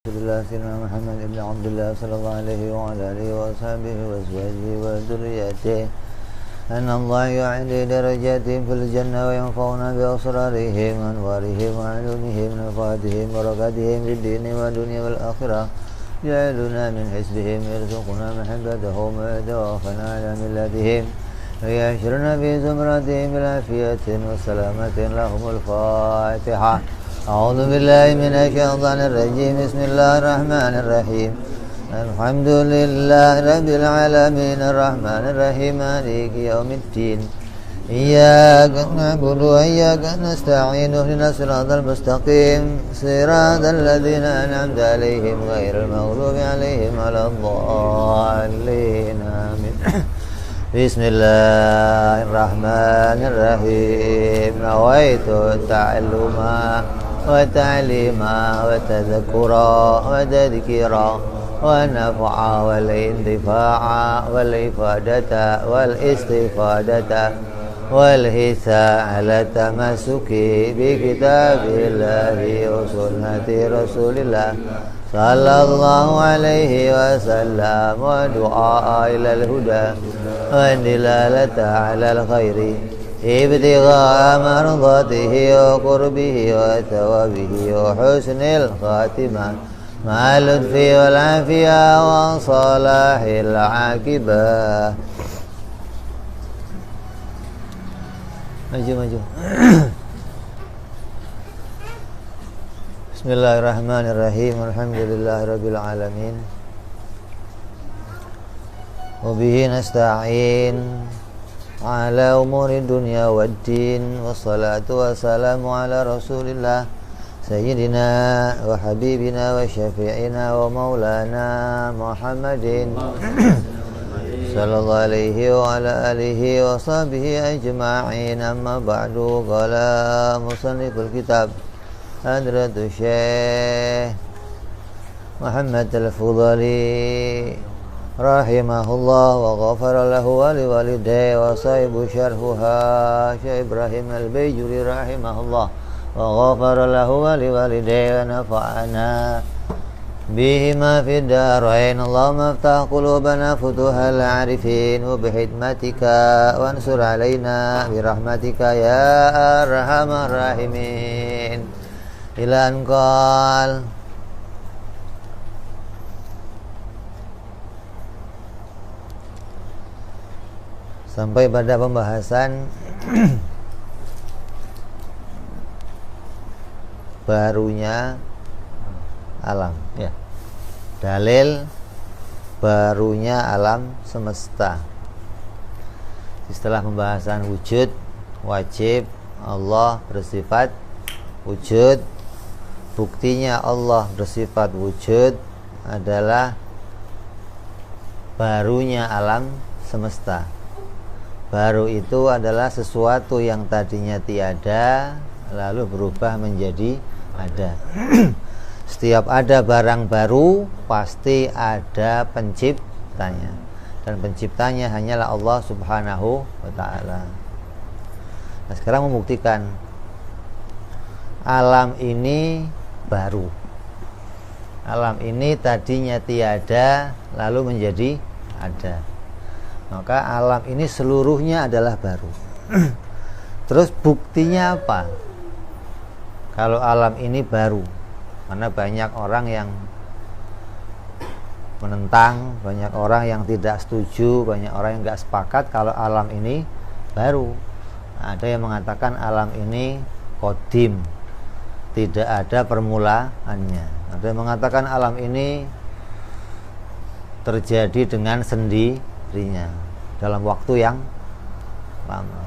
Rasulullah Sayyidina Muhammad ibn Abdullah sallallahu alaihi wa ala alihi wa ashabihi wa azwajihi wa dhurriyyatihi anna Allah yu'ali darajatihim fil jannah wa yanfa'una bi asrarihim wa anwarihim wa ulumihim wa nafatihim wa barakatihim fid dini wa dunya wal akhirah ja'aluna min hisbihim yarzuquna mahabbatahum wa tawaffana ala millatihim wa yahshuruna bi zumratihim bil afiyatin wa salamatin lahumul Fatihah. أعوذ بالله من الشيطان الرجيم بسم الله الرحمن الرحيم الحمد لله رب العالمين الرحمن الرحيم مالك يوم الدين إياك نعبد وإياك نستعين اهدنا الصراط المستقيم صراط الذين أنعمت عليهم غير المغضوب عليهم ولا الضالين آمين بسم الله الرحمن الرحيم نويت التعلم وتعليما وتذكرا وتذكيرا والنفع والانتفاع والإفادة والاستفادة والحث على التمسك بكتاب الله وسنة رسول الله صلى الله عليه وسلم ودعاء إلى الهدى والدلالة على الخير ابتغاء مرضاته وقربه وثوابه وحسن الخاتمة مع اللطف والعافية وصلاح العاقبة. maju. Bismillahirrahmanirrahim. Alhamdulillahirabbil alamin. Wa bihi nasta'in ala umuri dunya waddin. Wassalatu wassalamu ala rasulillah sayyidina wa habibina wa syafi'ina wa maulana Muhammadin sallallahu alaihi wa ala alihi wa sahbihi ajma'in. Amma ba'du. Qala musanniful kitab Hadratu Syekh Muhammad Al-Fudhali rahimahullah wa ghafara lahu wa liwalidayhi wa sahibu syarhuha Syekh Ibrahim Al-Bayjuri rahimahullah wa ghafara lahu wa liwalidayhi wa nafa'ana bihima fid darain. Allahumma aftah qulubana futuhal arifin wa bihidmatika wa ansur alaina birahmatika ya arhamar rahimin. Ila anqal sampai pada pembahasan barunya alam ya. Dalil barunya alam semesta. Setelah pembahasan wujud, wajib Allah bersifat wujud. Buktinya Allah bersifat wujud adalah barunya alam semesta. Baru itu adalah sesuatu yang tadinya tiada lalu berubah menjadi ada. Setiap ada barang baru pasti ada penciptanya, dan penciptanya hanyalah Allah Subhanahu wa ta'ala. Nah, sekarang membuktikan alam ini baru. Alam ini tadinya tiada lalu menjadi ada. Maka alam ini seluruhnya adalah baru. Terus buktinya apa? Kalau alam ini baru, karena banyak orang yang menentang, banyak orang yang tidak setuju, banyak orang yang nggak sepakat kalau alam ini baru. Ada yang mengatakan alam ini qadim, tidak ada permulaannya. Ada yang mengatakan alam ini terjadi dengan sendirinya dalam waktu yang lama.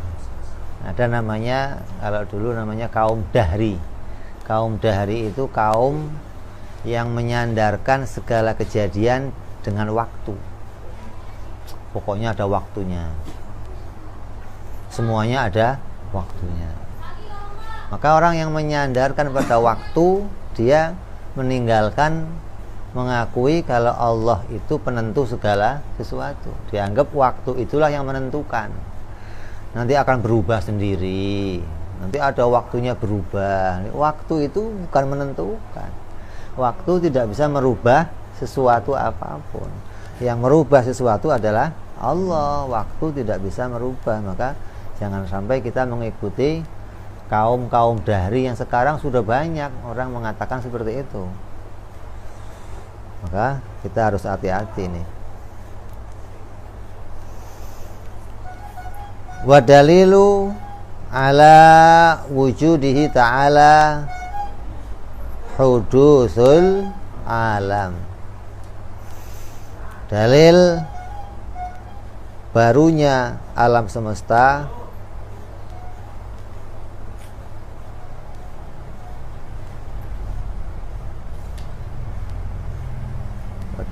Ada namanya, kalau dulu namanya kaum dahri. Kaum dahri itu kaum yang menyandarkan segala kejadian dengan waktu. Pokoknya ada waktunya, semuanya ada waktunya. Maka orang yang menyandarkan pada waktu, dia meninggalkan mengakui kalau Allah itu penentu segala sesuatu. Dianggap waktu itulah yang menentukan. Nanti akan berubah sendiri, nanti ada waktunya berubah. Waktu itu bukan menentukan. Waktu tidak bisa merubah sesuatu apapun. Yang merubah sesuatu adalah Allah. Waktu tidak bisa merubah. Maka jangan sampai kita mengikuti kaum-kaum dahri yang sekarang sudah banyak orang mengatakan seperti itu. Maka kita harus hati-hati nih. Wa dalilu ala wujudihi ta'ala hudusul alam. Dalil barunya alam semesta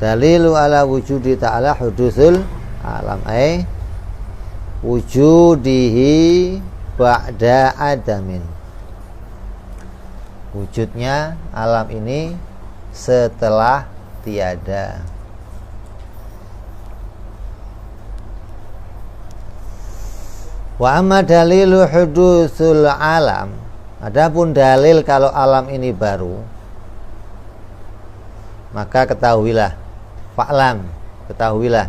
dalilu ala wujudi ta'ala hudusul alam wujudihi ba'da adamin. Wujudnya alam ini setelah tiada. Wa amma dalilu hudusul alam, adapun dalil kalau alam ini baru, maka ketahuilah, fa'lam, ketahuilah,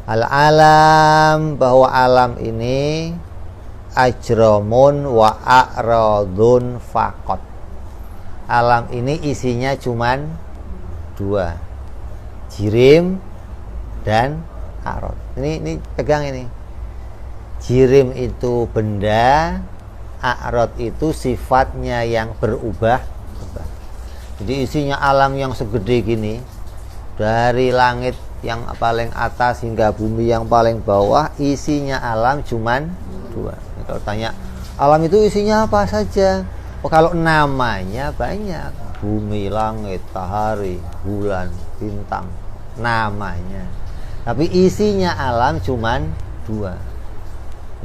al-alam, bahwa alam ini ajramun wa a'radun faqat. Alam ini isinya cuman dua, jirim dan a'rad. Ini pegang ini. Jirim itu benda, a'rad itu sifatnya yang berubah. Jadi isinya alam yang segede gini, dari langit yang paling atas hingga bumi yang paling bawah, isinya alam cuman dua. Kalau tanya alam itu isinya apa saja, kalau namanya banyak, bumi, langit, matahari, bulan, bintang, namanya. Tapi isinya alam cuman dua,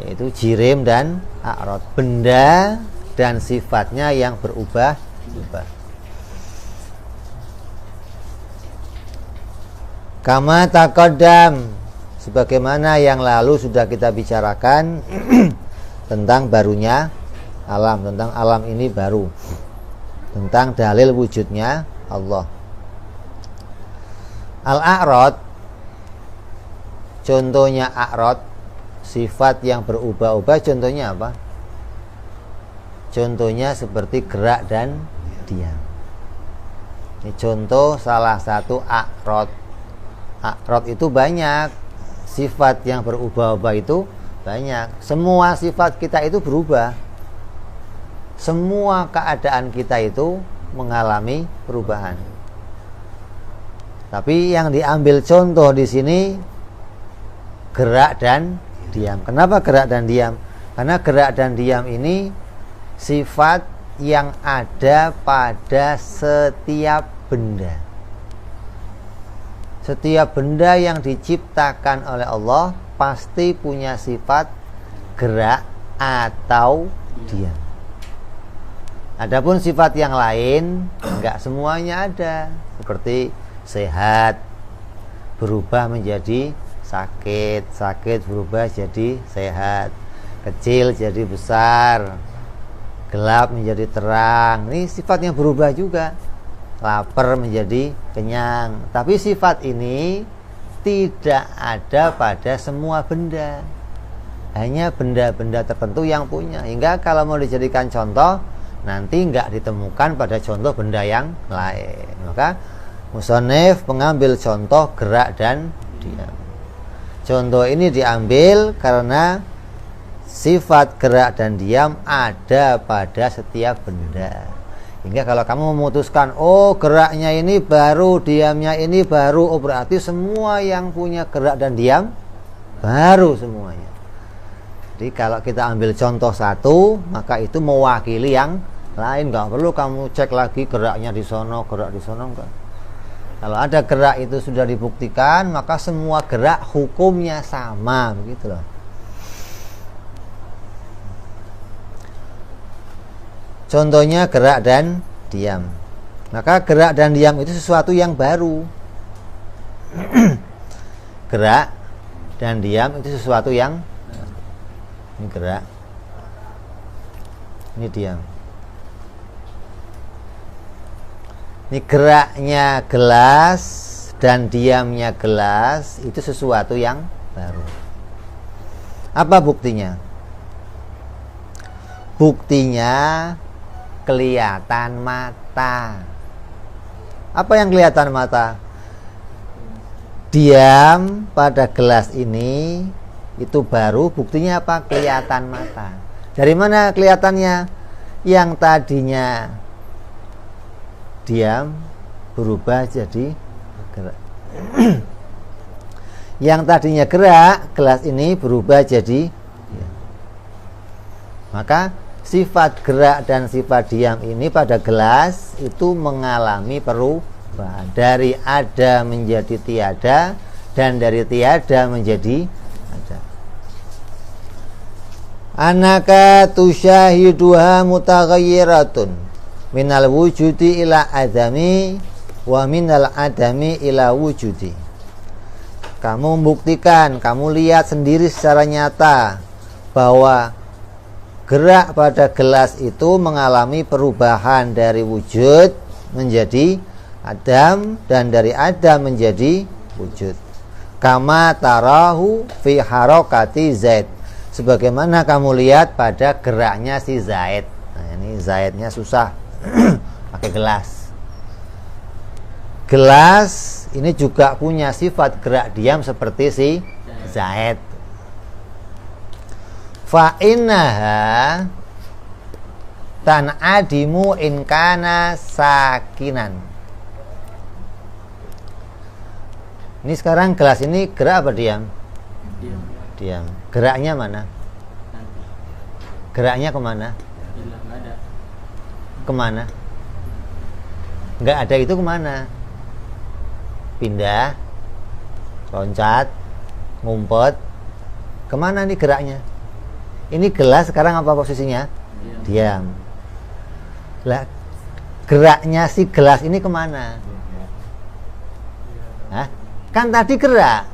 yaitu jirim dan a'rad, benda dan sifatnya yang berubah-ubah. Kama taqaddam, sebagaimana yang lalu sudah kita bicarakan tentang barunya alam, tentang alam ini baru, tentang dalil wujudnya Allah. Al-a'rad, contohnya a'rad, sifat yang berubah-ubah, contohnya apa? Contohnya seperti gerak dan diam. Ini contoh salah satu a'rad. A'rad itu banyak, sifat yang berubah-ubah itu banyak. Semua sifat kita itu berubah. Semua keadaan kita itu mengalami perubahan. Tapi yang diambil contoh di sini gerak dan diam. Kenapa gerak dan diam? Karena gerak dan diam ini sifat yang ada pada setiap benda. Setiap benda yang diciptakan oleh Allah pasti punya sifat gerak atau diam. Adapun sifat yang lain enggak semuanya ada. Seperti sehat berubah menjadi sakit, sakit berubah jadi sehat, kecil jadi besar, gelap menjadi terang. Ini sifatnya berubah juga. Lapar menjadi kenyang. Tapi sifat ini tidak ada pada semua benda, hanya benda-benda tertentu yang punya. Hingga kalau mau dijadikan contoh, nanti nggak ditemukan pada contoh benda yang lain. Maka musannif mengambil contoh gerak dan diam. Contoh ini diambil karena sifat gerak dan diam ada pada setiap benda. Hingga kalau kamu memutuskan, oh geraknya ini baru, diamnya ini baru, oh berarti semua yang punya gerak dan diam baru semuanya. Jadi kalau kita ambil contoh satu, maka itu mewakili yang lain. Gak perlu kamu cek lagi geraknya di sono, gerak di sono, enggak. Kalau ada gerak itu sudah dibuktikan, maka semua gerak hukumnya sama, begitu loh. Contohnya gerak dan diam. Maka gerak dan diam itu sesuatu yang baru. Gerak dan diam itu sesuatu yang, ini gerak, ini diam. Ini geraknya gelas dan diamnya gelas itu sesuatu yang baru. Apa buktinya? Buktinya kelihatan mata. Apa yang kelihatan mata? Diam pada gelas ini itu baru, buktinya apa? Kelihatan mata. Dari mana kelihatannya? Yang tadinya diam berubah jadi gerak. Yang tadinya gerak, gelas ini berubah jadi diam. Maka sifat gerak dan sifat diam ini pada gelas itu mengalami perubahan. Dari ada menjadi tiada, dan dari tiada menjadi ada. Anaka tusyahiduha mutaghayyiratun minal wujudi ila adami wa minal adami ila wujudi. Kamu membuktikan, kamu lihat sendiri secara nyata bahwa gerak pada gelas itu mengalami perubahan dari wujud menjadi adam dan dari adam menjadi wujud. Kama tarahu fi harokati Zaid, sebagaimana kamu lihat pada geraknya si Zaid. Nah, ini Zaidnya susah pakai gelas. Gelas ini juga punya sifat gerak diam seperti si Zaid. Fa innaha tan'adimu in kana sakinan. Ini sekarang gelas ini gerak apa diam? Diam. Diam. Geraknya mana? Geraknya kemana? Nggak ada. Kemana? Nggak ada itu kemana? Pindah, loncat, ngumpet. Kemana nih geraknya? Ini gelas sekarang apa posisinya? Diam. Lah, geraknya si gelas ini kemana? Hah? Kan tadi gerak,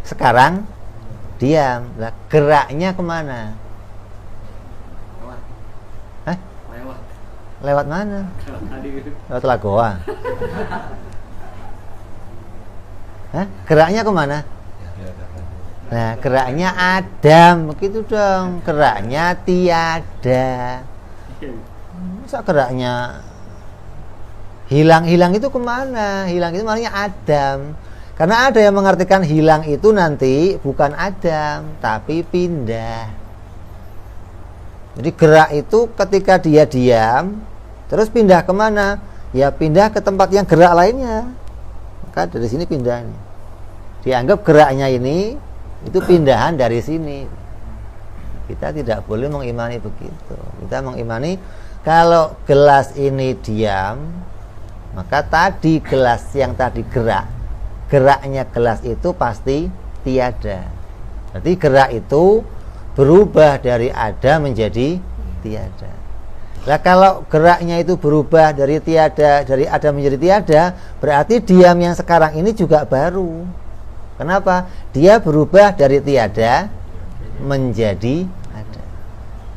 sekarang diam. Lah, geraknya kemana? Hah? Lewat mana? Lewat lagoa. Hah? Geraknya kemana? Nah, geraknya adam, begitu dong. Geraknya tiada. Masa geraknya hilang itu kemana? Hilang itu maknanya adam. Karena ada yang mengartikan hilang itu nanti bukan adam, tapi pindah. Jadi gerak itu ketika dia diam, terus pindah kemana? Ya pindah ke tempat yang gerak lainnya. Maka dari sini pindah nih. Dianggap geraknya ini itu pindahan dari sini. Kita tidak boleh mengimani begitu. Kita mengimani kalau gelas ini diam, maka tadi gelas yang tadi gerak, geraknya gelas itu pasti tiada. Berarti gerak itu berubah dari ada menjadi tiada. Nah, kalau geraknya itu berubah dari tiada, dari ada menjadi tiada, berarti diam yang sekarang ini juga baru. Kenapa? Dia berubah dari tiada menjadi ada.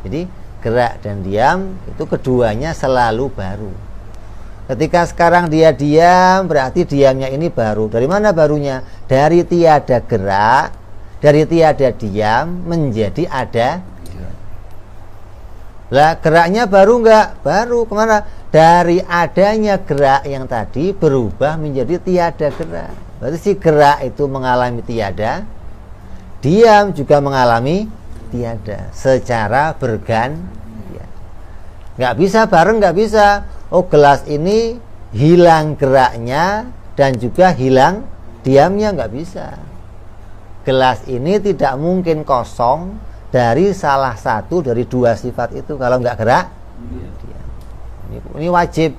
Jadi gerak dan diam itu keduanya selalu baru. Ketika sekarang dia diam, berarti diamnya ini baru. Dari mana barunya? Dari tiada gerak, dari tiada diam menjadi ada. Lah, geraknya baru enggak? Baru. Kemana? Dari adanya gerak yang tadi berubah menjadi tiada gerak. Berarti si gerak itu mengalami tiada, diam juga mengalami tiada secara bergantian. Nggak bisa bareng, nggak bisa. Oh, gelas ini hilang geraknya dan juga hilang diamnya, nggak bisa. Gelas ini tidak mungkin kosong dari salah satu dari dua sifat itu. Kalau nggak gerak, diam. Ini wajib,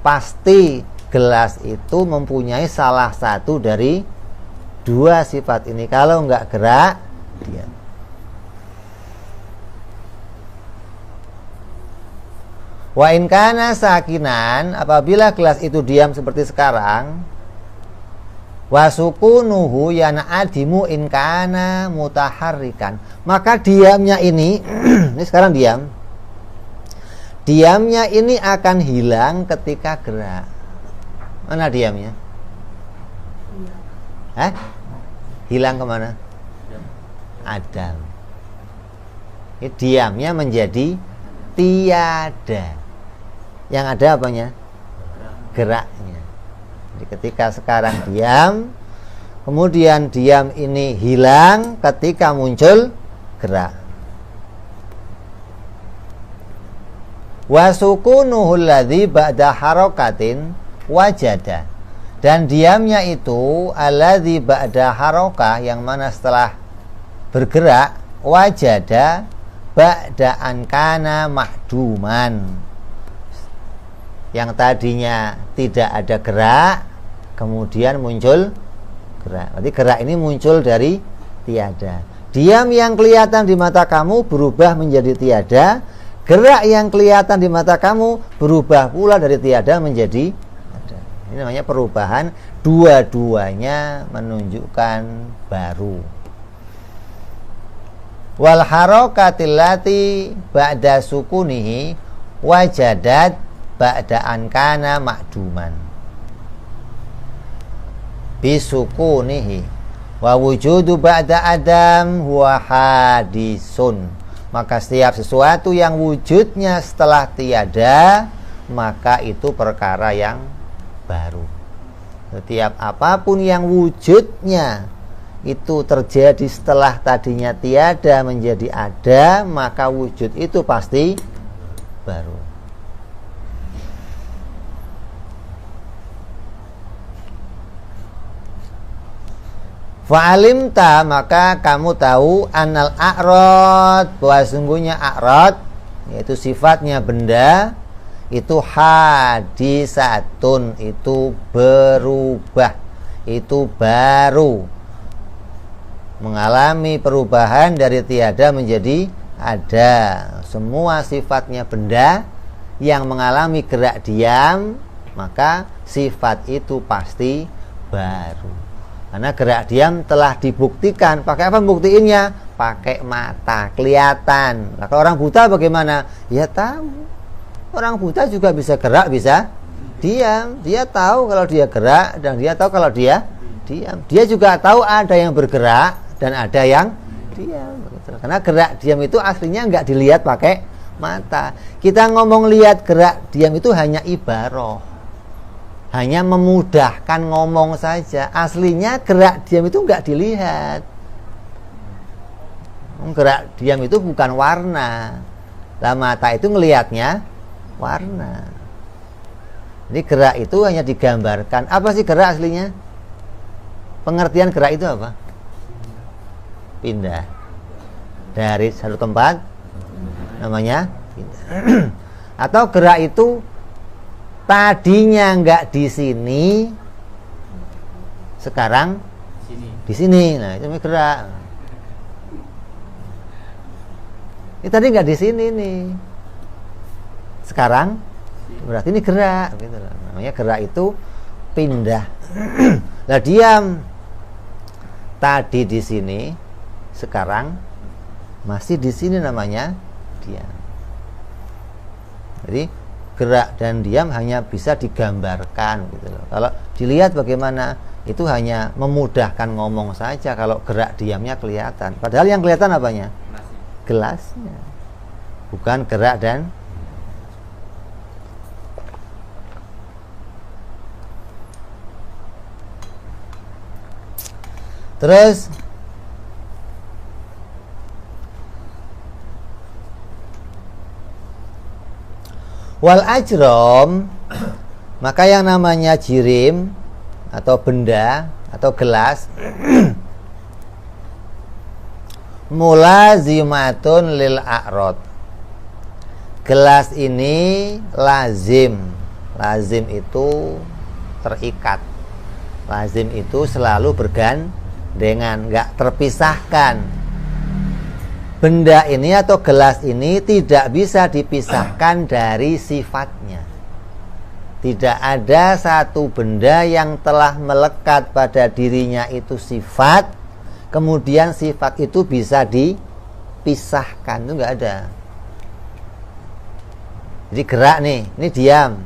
pasti gelas itu mempunyai salah satu dari dua sifat ini. Kalau nggak gerak, diam. Wa in kana sakinan, apabila gelas itu diam seperti sekarang, wa sukunuhu yana'adimu in kana mutaharrikan, maka diamnya ini ini sekarang diam. Diamnya ini akan hilang ketika gerak. Mana diamnya? Hilang kemana? Adam. Diamnya menjadi tiada. Yang ada apanya? Geraknya. Jadi ketika sekarang diam, kemudian diam ini hilang ketika muncul gerak. Wa sukunuhul ladzi ba'da harakatin wajada. Dan diamnya itu alladzi ba'da harakah, yang mana setelah bergerak, wajada ba'da an kana mahduman. Yang tadinya tidak ada gerak, kemudian muncul gerak. Berarti gerak ini muncul dari tiada. Diam yang kelihatan di mata kamu berubah menjadi tiada. Gerak yang kelihatan di mata kamu berubah pula dari tiada menjadi ada. Ini namanya perubahan. Dua-duanya menunjukkan baru. Wal harakatil lati ba'da sukunihi wajadat ba'da an kana ma'duman. Bisukunihi wa wujudu ba'da adam huwa hadisun. Maka setiap sesuatu yang wujudnya setelah tiada, maka itu perkara yang baru. Setiap apapun yang wujudnya itu terjadi setelah tadinya tiada menjadi ada, maka wujud itu pasti baru. Fa'alimta, maka kamu tahu anal a'rad, bahwa sungguhnya a'rad, yaitu sifatnya benda, itu hadisatun, itu berubah, itu baru, mengalami perubahan dari tiada menjadi ada. Semua sifatnya benda yang mengalami gerak diam, maka sifat itu pasti baru. Karena gerak diam telah dibuktikan. Pakai apa membuktiinnya? Pakai mata, kelihatan. Nah, kalau orang buta bagaimana? Ya tahu. Orang buta juga bisa gerak, bisa diam. Dia tahu kalau dia gerak dan dia tahu kalau dia diam. Dia juga tahu ada yang bergerak dan ada yang diam. Karena gerak diam itu aslinya nggak dilihat pakai mata. Kita ngomong lihat gerak diam itu hanya ibarah. Hanya memudahkan ngomong saja. Aslinya gerak diam itu nggak dilihat. Gerak diam itu bukan warna. Lah mata itu ngelihatnya warna. Jadi gerak itu hanya digambarkan. Apa sih gerak aslinya? Pengertian gerak itu apa? Pindah dari satu tempat, namanya pindah. Atau gerak itu tadinya nggak di sini, sekarang di sini. Nah, itu gerak. Ini tadi nggak di sini nih, sekarang berarti ini gerak. Gitu loh. Namanya gerak itu pindah. Nah, diam tadi di sini, sekarang masih di sini, namanya diam. Jadi gerak dan diam hanya bisa digambarkan gitu loh. Kalau dilihat bagaimana, itu hanya memudahkan ngomong saja. Kalau gerak diamnya kelihatan, padahal yang kelihatan apanya? Gelasnya, bukan gerak dan terus. Wal ajrom, maka yang namanya jirim atau benda atau gelas mulazimatun lil a'rad. Gelas ini lazim. Lazim itu terikat. Lazim itu selalu bergandengan, enggak terpisahkan. Benda ini atau gelas ini tidak bisa dipisahkan dari sifatnya. Tidak ada satu benda yang telah melekat pada dirinya itu sifat, kemudian sifat itu bisa dipisahkan. Itu enggak ada. Jadi gerak nih, ini diam.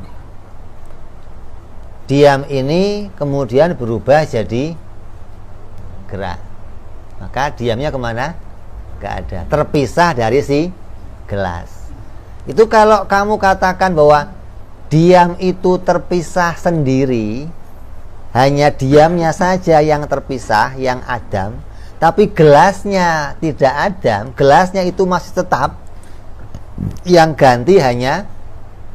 Diam ini kemudian berubah jadi gerak. Maka diamnya kemana? Gak ada, terpisah dari si gelas. Itu kalau kamu katakan bahwa diam itu terpisah sendiri, hanya diamnya saja yang terpisah, yang adam, tapi gelasnya tidak adam, gelasnya itu masih tetap, yang ganti hanya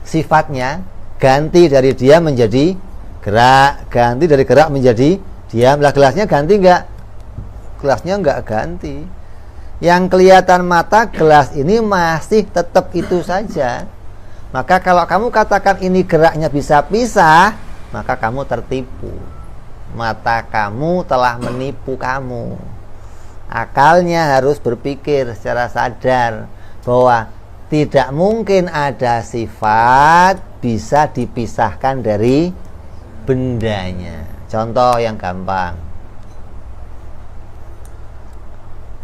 sifatnya, ganti dari diam menjadi gerak, ganti dari gerak menjadi diam. Lah gelasnya ganti enggak? Gelasnya enggak ganti. Yang kelihatan mata, gelas ini masih tetap itu saja. Maka kalau kamu katakan ini geraknya bisa pisah, maka kamu tertipu. Mata kamu telah menipu kamu. Akalnya harus berpikir secara sadar bahwa tidak mungkin ada sifat bisa dipisahkan dari bendanya. Contoh yang gampang,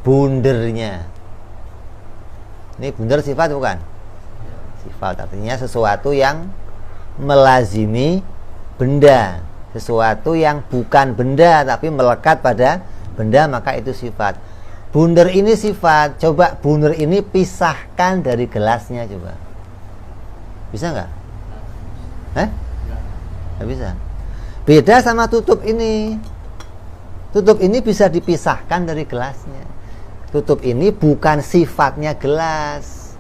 bundernya. Ini bunder sifat bukan? Sifat artinya sesuatu yang melazimi benda, sesuatu yang bukan benda tapi melekat pada benda, maka itu sifat. Bunder ini sifat. Coba bunder ini pisahkan dari gelasnya, coba. Bisa nggak? Nggak bisa. Beda sama tutup ini. Tutup ini bisa dipisahkan dari gelasnya. Tutup ini bukan sifatnya gelas.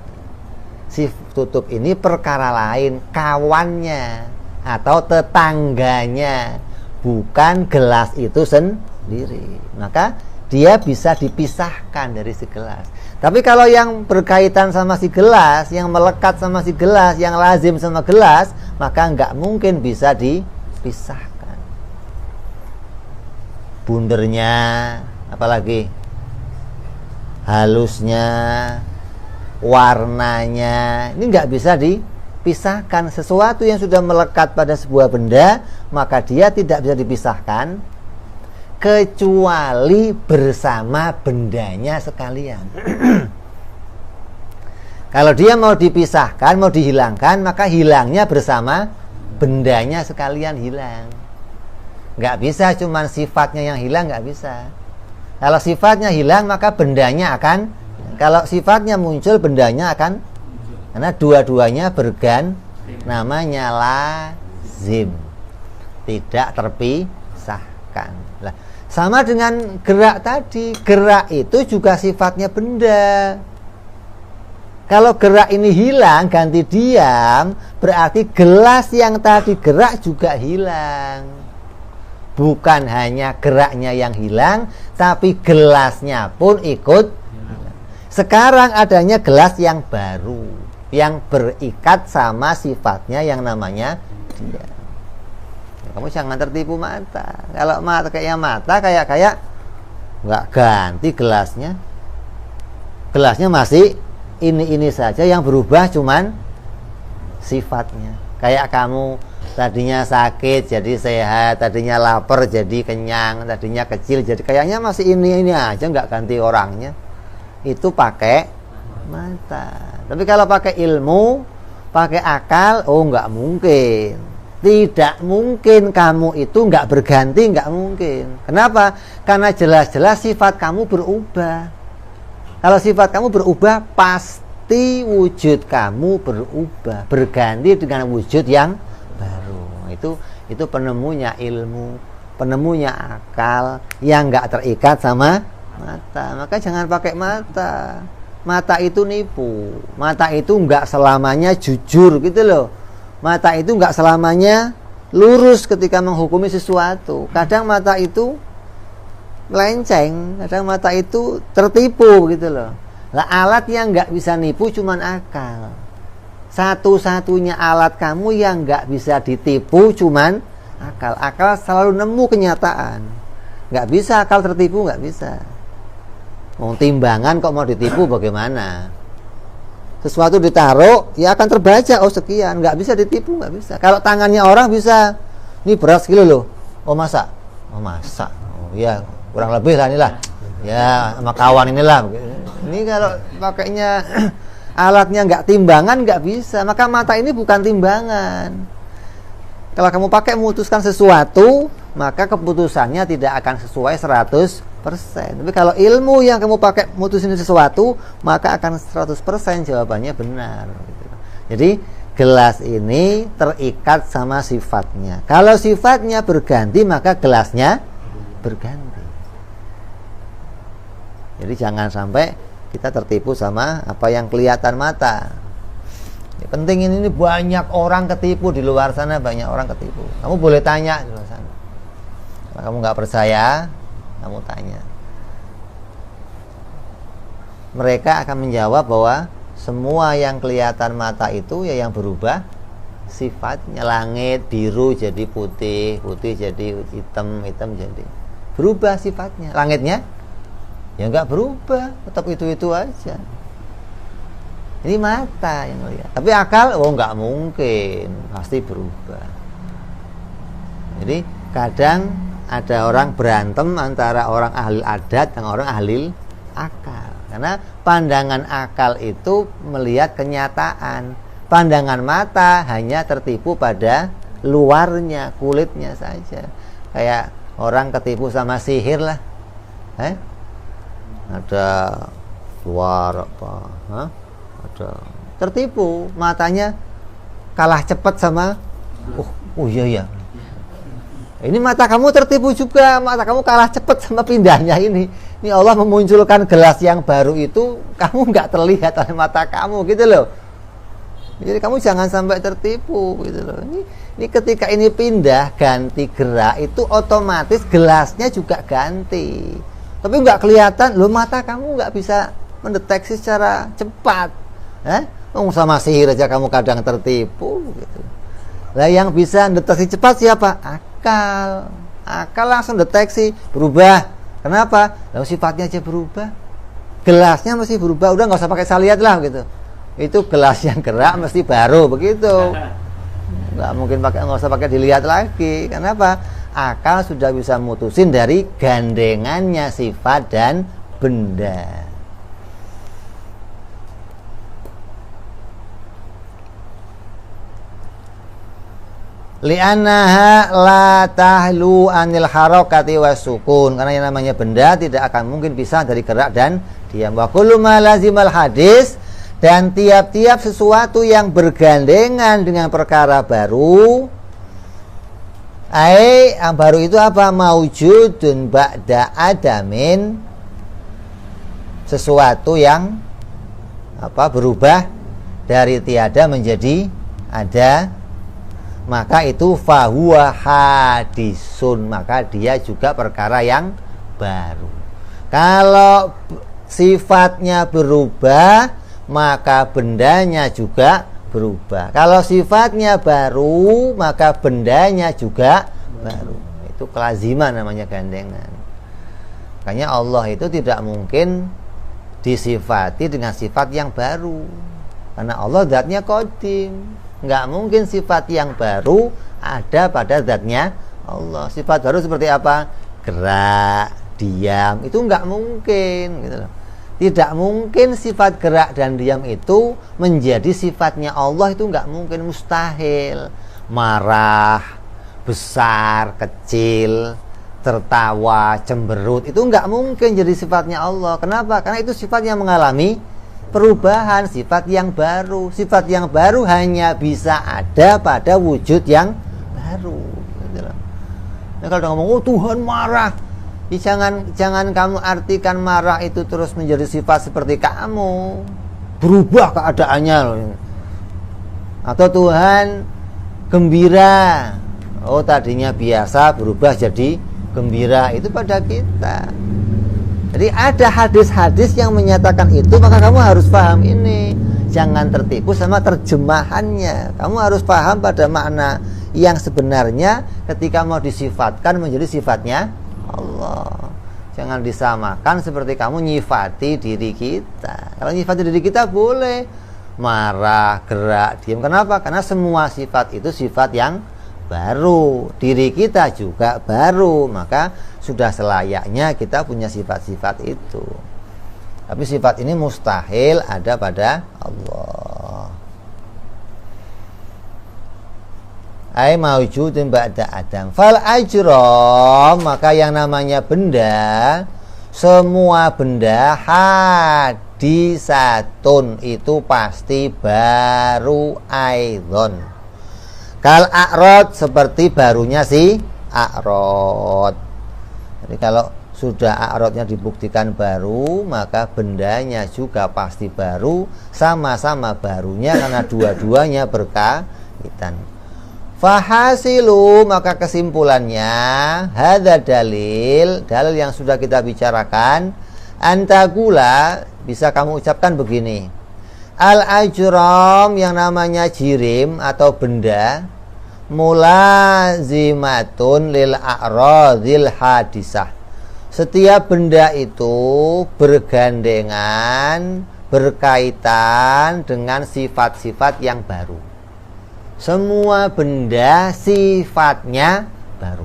Tutup ini perkara lain, kawannya atau tetangganya, bukan gelas itu sendiri. Maka dia bisa dipisahkan dari si gelas. Tapi kalau yang berkaitan sama si gelas, yang melekat sama si gelas, yang lazim sama gelas, maka nggak mungkin bisa dipisahkan. Bundernya, apalagi halusnya, warnanya, ini nggak bisa dipisahkan. Sesuatu yang sudah melekat pada sebuah benda, maka dia tidak bisa dipisahkan kecuali bersama bendanya sekalian. Kalau dia mau dipisahkan, mau dihilangkan, maka hilangnya bersama bendanya sekalian hilang. Nggak bisa cuman sifatnya yang hilang, nggak bisa. Kalau sifatnya hilang, maka bendanya akan, kalau sifatnya muncul, bendanya akan, karena dua-duanya namanya lazim, tidak terpisahkan. Lah, sama dengan gerak tadi, gerak itu juga sifatnya benda. Kalau gerak ini hilang, ganti diam, berarti gelas yang tadi gerak juga hilang. Bukan hanya geraknya yang hilang, tapi gelasnya pun ikut hilang. Sekarang adanya gelas yang baru, yang berikat sama sifatnya yang namanya dia. Kamu jangan tertipu mata. Kalau mata kayak nggak ganti gelasnya. Gelasnya masih ini saja, yang berubah cuman sifatnya. Kayak kamu tadinya sakit jadi sehat, tadinya lapar jadi kenyang, tadinya kecil jadi kayaknya masih ini aja, nggak ganti orangnya. Itu pakai mata. Tapi kalau pakai ilmu, pakai akal, oh nggak mungkin. Tidak mungkin kamu itu nggak berganti, nggak mungkin. Kenapa? Karena jelas-jelas sifat kamu berubah. Kalau sifat kamu berubah, pasti wujud kamu berubah, berganti dengan wujud yang baru. Itu penemunya ilmu, penemunya akal yang nggak terikat sama mata. Maka jangan pakai mata. Mata itu nipu. Mata itu nggak selamanya jujur gitu loh. Mata itu nggak selamanya lurus ketika menghukumi sesuatu. Kadang mata itu melenceng, kadang mata itu tertipu gitu loh. Lah, alat yang nggak bisa nipu cuman akal. Satu-satunya alat kamu yang nggak bisa ditipu cuman akal. Akal selalu nemu kenyataan. Nggak bisa akal tertipu, nggak bisa. Mau timbangan kok mau ditipu bagaimana? Sesuatu ditaruh, ya akan terbaca, oh sekian. Nggak bisa ditipu, nggak bisa. Kalau tangannya orang bisa, ini beras kilo loh. Oh masak? Oh masak. Oh iya, kurang lebih lah inilah. Ya sama kawan inilah. Ini kalau pakainya alatnya nggak timbangan, nggak bisa. Maka mata ini bukan timbangan. Kalau kamu pakai memutuskan sesuatu, maka keputusannya tidak akan sesuai 100%. Tapi kalau ilmu yang kamu pakai memutusin sesuatu, maka akan 100% jawabannya benar. Jadi gelas ini terikat sama sifatnya. Kalau sifatnya berganti, maka gelasnya berganti. Jadi jangan sampai kita tertipu sama apa yang kelihatan mata. Penting ini banyak orang ketipu di luar sana, banyak orang ketipu. Kamu boleh tanya di luar sana. Kalau kamu nggak percaya, kamu tanya. Mereka akan menjawab bahwa semua yang kelihatan mata itu ya yang berubah sifatnya. Langit biru jadi putih, putih jadi hitam, hitam jadi berubah sifatnya. Langitnya ya nggak berubah, tetap itu aja. Ini mata yang lihat. Tapi akal, nggak mungkin, pasti berubah. Jadi kadang ada orang berantem antara orang ahli adat dan orang ahli akal. Karena pandangan akal itu melihat kenyataan. Pandangan mata hanya tertipu pada luarnya, kulitnya saja. Kayak orang ketipu sama sihir lah. Ada luar apa? Ada tertipu, matanya kalah cepat sama iya. Ini mata kamu tertipu juga, mata kamu kalah cepat sama pindahnya ini. Ini Allah memunculkan gelas yang baru itu, kamu nggak terlihat oleh mata kamu gitu loh. Jadi kamu jangan sampai tertipu gitu loh. Ini ketika ini pindah ganti gerak itu otomatis gelasnya juga ganti. Tapi nggak kelihatan, loh mata kamu nggak bisa mendeteksi secara cepat. Sama sihir aja kamu kadang tertipu gitu. Lah yang bisa deteksi cepat siapa? Akal. Akal langsung deteksi, berubah. Kenapa? Lalu sifatnya aja berubah. Gelasnya mesti berubah. Udah nggak usah pakai saya lihat lah gitu. Itu gelas yang gerak mesti baru begitu. Nggak mungkin nggak usah pakai dilihat lagi. Kenapa? Akal sudah bisa mutusin dari gandengannya sifat dan benda. Li'annaha la tahlu anil harakati wasukun, karena yang namanya benda tidak akan mungkin pisah dari gerak dan diam. Wa kullu ma lazimal hadis, dan tiap-tiap sesuatu yang bergandengan dengan perkara baru, yang baru itu apa? Maujudun ba'da adamin, sesuatu yang berubah dari tiada menjadi ada, maka itu fahuwa hadisun, maka dia juga perkara yang baru. Kalau sifatnya berubah, maka bendanya juga berubah. Kalau sifatnya baru, maka bendanya juga baru. Itu kelaziman namanya gandengan. Makanya Allah itu tidak mungkin disifati dengan sifat yang baru, karena Allah zatnya qadim. Nggak mungkin sifat yang baru ada pada zatnya Allah. Sifat baru seperti apa? Gerak, diam, itu nggak mungkin gitu loh. Tidak mungkin sifat gerak dan diam itu menjadi sifatnya Allah, itu nggak mungkin, mustahil. Marah, besar, kecil, tertawa, cemberut, itu nggak mungkin jadi sifatnya Allah. Kenapa? Karena itu sifat yang mengalami perubahan, sifat yang baru. Sifat yang baru hanya bisa ada pada wujud yang baru. Nah, kalau ngomong Tuhan marah, jangan kamu artikan marah itu terus menjadi sifat seperti kamu, berubah keadaannya loh. Atau Tuhan gembira, tadinya biasa berubah jadi gembira, itu pada kita. Jadi ada hadis-hadis yang menyatakan itu, maka kamu harus paham ini. Jangan tertipu sama terjemahannya. Kamu harus paham pada makna yang sebenarnya ketika mau disifatkan menjadi sifatnya Allah. Jangan disamakan seperti kamu nyifati diri kita. Kalau nyifati diri kita boleh marah, gerak, diam. Kenapa? Karena semua sifat itu sifat yang baru. Diri kita juga baru. Maka sudah selayaknya kita punya sifat-sifat itu. Tapi sifat ini mustahil ada pada Allah. Ai maujudun ba'da Adam. Fal ajram, maka yang namanya benda, semua benda hadisatun itu pasti baru aidon. Kal a'rad, seperti barunya si a'rad. Jadi kalau sudah a'radnya dibuktikan baru, maka bendanya juga pasti baru, sama-sama barunya karena dua-duanya berkaitan. Fahasilu, maka kesimpulannya, hadza dalil yang sudah kita bicarakan, antagula, bisa kamu ucapkan begini. Al ajram, yang namanya jirim atau benda, mulazimatun lil a'radil hadisah. Setiap benda itu bergandengan, berkaitan dengan sifat-sifat yang baru. Semua benda sifatnya baru.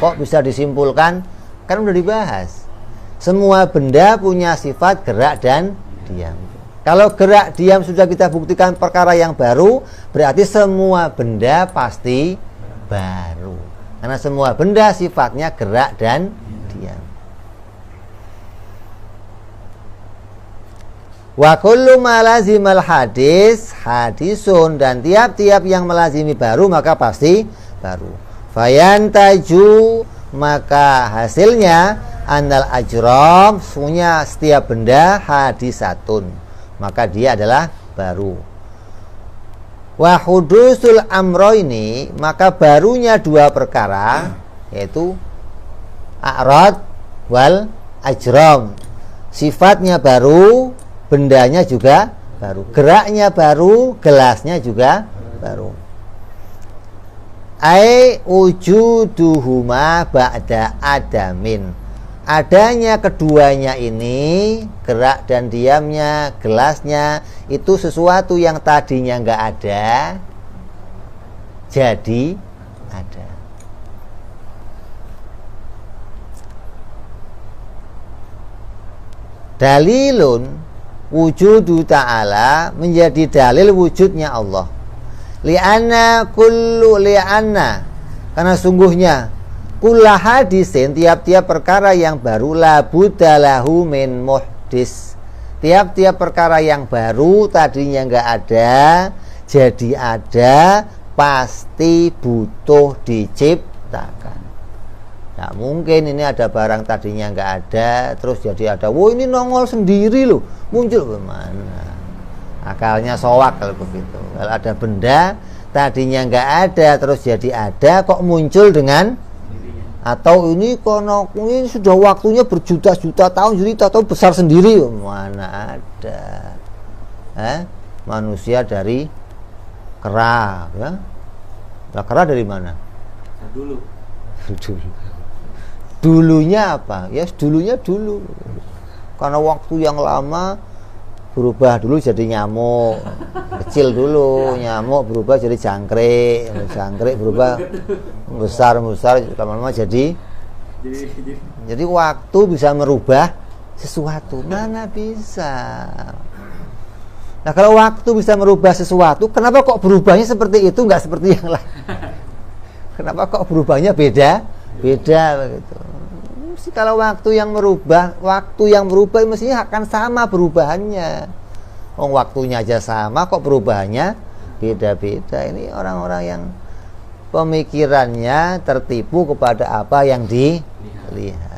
Kok bisa disimpulkan? Kan udah dibahas. Semua benda punya sifat gerak dan diam. Kalau gerak diam sudah kita buktikan perkara yang baru, berarti semua benda pasti baru. Karena semua benda sifatnya gerak dan diam. Wa kullu ma lazimal hadis hadisun, dan tiap-tiap yang melazimi baru maka pasti baru. Fayantaju, maka hasilnya annal ajram, sesungguhnya setiap benda hadisatun, maka dia adalah baru. Wa hudusul amro, ini maka barunya dua perkara, yaitu a'rad wal ajram. Sifatnya baru, bendanya juga baru, geraknya baru, gelasnya juga baru. Ai wujuduhuma ba'da adamin, adanya keduanya ini, gerak dan diamnya, gelasnya, itu sesuatu yang tadinya enggak ada jadi ada. Dalilun wujudu ta'ala, menjadi dalil wujudnya Allah. Li'anna, karena sungguhnya kulla hadisin, tiap-tiap perkara yang baru, labudalahu min muhdis, tiap-tiap perkara yang baru tadinya enggak ada jadi ada, pasti butuh diciptakan. Nggak mungkin ini ada barang tadinya nggak ada terus jadi ada. Wah, ini nongol sendiri loh, muncul bagaimana? Akalnya soak kalau begitu. Kalau ada benda tadinya nggak ada terus jadi ada, kok muncul dengan? Atau ini kono ini sudah waktunya berjuta-juta tahun jadi tahu besar sendiri, mana ada? Manusia dari kera, ya? Lah, kera dari mana? Dulu. Dulunya apa? Ya dulunya dulu. Karena waktu yang lama berubah dulu jadi nyamuk. Kecil dulu, nyamuk berubah jadi jangkrik. Jangkrik berubah besar lama-lama jadi waktu bisa merubah sesuatu. Mana bisa? Nah, kalau waktu bisa merubah sesuatu, kenapa kok berubahnya seperti itu, nggak seperti yang lain? Kenapa kok berubahnya beda begitu? Kalau waktu yang merubah mestinya akan sama perubahannya. Waktunya aja sama, kok perubahannya beda-beda. Ini orang-orang yang pemikirannya tertipu kepada apa yang dilihat.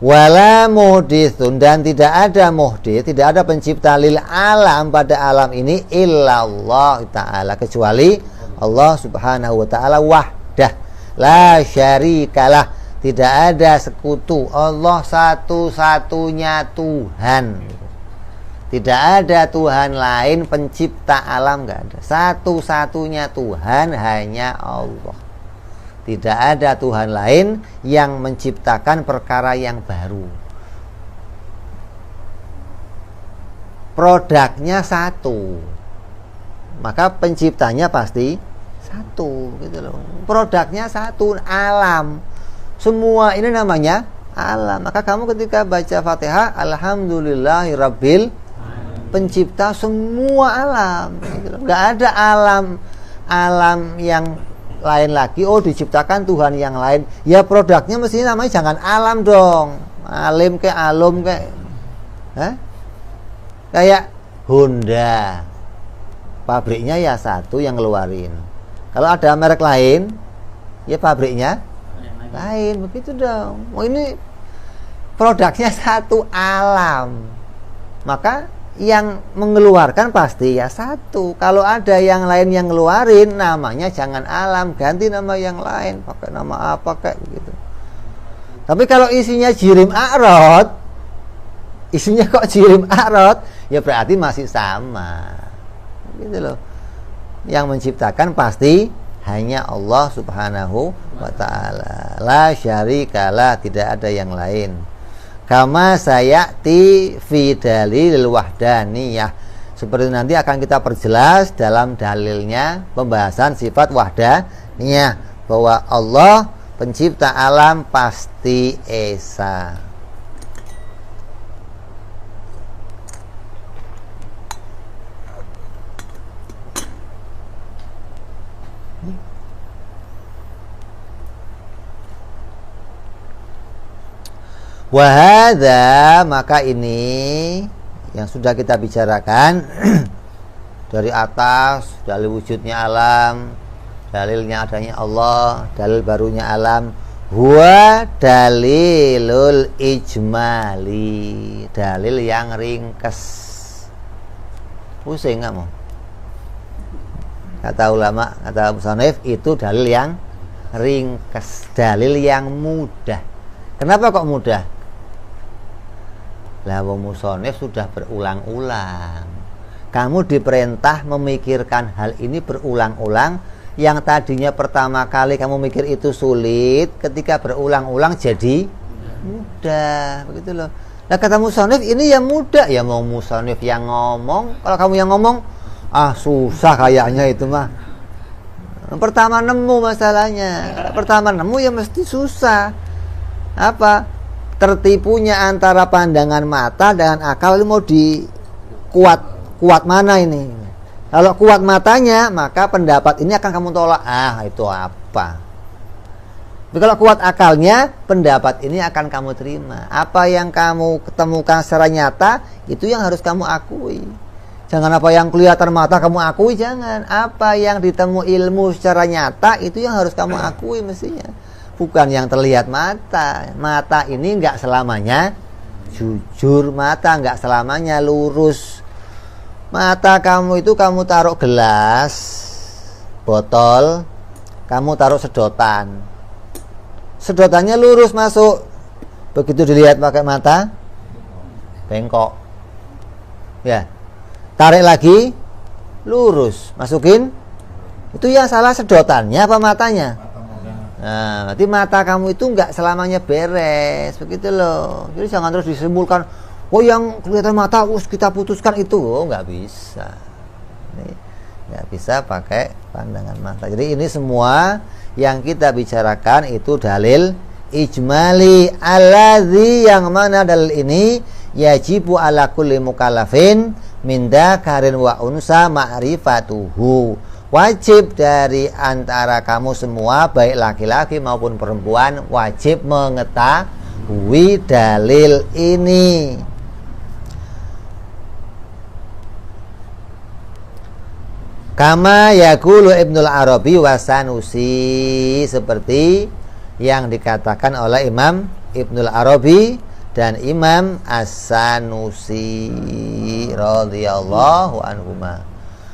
Wala muhditsun, dan tidak ada muhdits, tidak ada pencipta lil alam, pada alam ini, illallah ta'ala, kecuali Allah subhanahu wa ta'ala wahdah la syarikalah, tidak ada sekutu. Allah satu-satunya Tuhan, tidak ada Tuhan lain pencipta alam, enggak ada. Satu-satunya Tuhan hanya Allah. Tidak ada Tuhan lain yang menciptakan perkara yang baru. Produknya satu, maka penciptanya pasti satu, gitu loh. Produknya satu, alam. Semua ini namanya alam. Maka kamu ketika baca Fatihah, alhamdulillahirabbil pencipta semua alam. Nggak ada alam yang lain lagi. Oh, diciptakan Tuhan yang lain. Ya produknya mestinya namanya jangan alam dong. Alim kayak alum kayak. Kayak Honda. Pabriknya ya satu yang ngeluarin. Kalau ada merek lain, ya pabriknya lain. Begitu dong. Oh, ini produknya satu alam. Maka yang mengeluarkan pasti ya satu. Kalau ada yang lain yang ngeluarin, namanya jangan alam, ganti nama yang lain, pakai nama apa kayak begitu. Tapi kalau isinya jirim a'rad, isinya kok jirim a'rad, ya berarti masih sama. Gitu loh. Yang menciptakan pasti hanya Allah Subhanahu wa ta'ala. La syarikalah, tidak ada yang lain. Kama sayati fi dalil wahdaniyah, seperti nanti akan kita perjelas dalam dalilnya pembahasan sifat wahdaniyah, bahwa Allah pencipta alam pasti esa. Wahada, maka ini yang sudah kita bicarakan dari atas, dalil wujudnya alam, dalilnya adanya Allah, dalil barunya alam, huwa dalilul ijmali, dalil yang ringkes. Pusing kamu? Kata ulama, kata musannif, itu dalil yang ringkes, dalil yang mudah. Kenapa kok mudah? Lah wong musannif sudah berulang-ulang. Kamu diperintah memikirkan hal ini berulang-ulang. Yang tadinya pertama kali kamu mikir itu sulit, ketika berulang-ulang jadi mudah. Begitu loh. Nah kata musannif ini yang mudah. Ya mau musannif yang ngomong. Kalau kamu yang ngomong, susah kayaknya itu mah. Pertama nemu masalahnya. Pertama nemu ya mesti susah. Apa? Tertipunya antara pandangan mata dengan akal, ini mau kuat mana ini? Kalau kuat matanya, maka pendapat ini akan kamu tolak. Itu apa? Tapi kalau kuat akalnya, pendapat ini akan kamu terima. Apa yang kamu ketemukan secara nyata, itu yang harus kamu akui. Jangan apa yang kelihatan mata kamu akui, jangan. Apa yang ditemu ilmu secara nyata, itu yang harus kamu akui mestinya. Bukan yang terlihat mata. Mata ini enggak selamanya jujur, mata enggak selamanya lurus. Mata kamu itu kamu taruh gelas, botol, kamu taruh sedotan. Sedotannya lurus masuk. Begitu dilihat pakai mata, bengkok. Ya. Tarik lagi, lurus, masukin. Itu yang salah sedotannya apa matanya? Nah, berarti mata kamu itu enggak selamanya beres, begitu loh. Jadi jangan terus disimpulkan, oh yang kelihatan mata, kita putuskan itu. Oh, enggak bisa. Enggak bisa pakai pandangan mata. Jadi ini semua yang kita bicarakan itu dalil ijmali, alladzi, yang mana dalil ini yajibu ala kulli mukallafin min dzakarin wa unsa ma'rifatuhu. Wajib dari antara kamu semua, baik laki-laki maupun perempuan, wajib mengetahui dalil ini. Kama yaqulu Ibnul Arabi wa Sanusi, seperti yang dikatakan oleh Imam Ibnul Arabi dan Imam As-Sanusi radhiyallahu anhuma.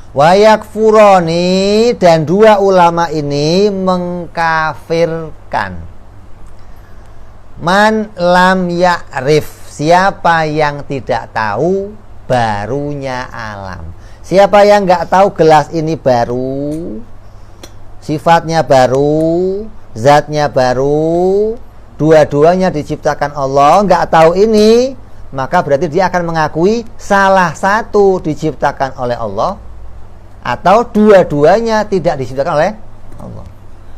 Wayakfuroni, dan dua ulama ini mengkafirkan man lam ya'rif, siapa yang tidak tahu barunya alam. Siapa yang nggak tahu gelas ini baru, sifatnya baru, zatnya baru, dua-duanya diciptakan Allah, nggak tahu ini, maka berarti dia akan mengakui salah satu diciptakan oleh Allah, atau dua-duanya tidak diciptakan oleh Allah.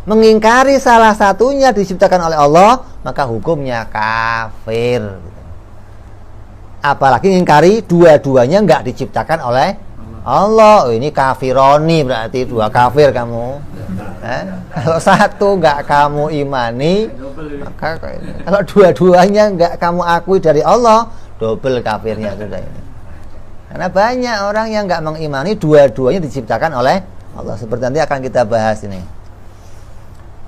mengingkari salah satunya diciptakan oleh Allah, maka hukumnya kafir. Apalagi mengingkari dua-duanya enggak diciptakan oleh Allah. Ini kafironi, berarti dua kafir kamu. Kalau satu enggak kamu imani, maka kalau dua-duanya enggak kamu akui dari Allah, double kafirnya sudah ini. Karena banyak orang yang enggak mengimani dua-duanya diciptakan oleh Allah. Seperti nanti akan kita bahas ini.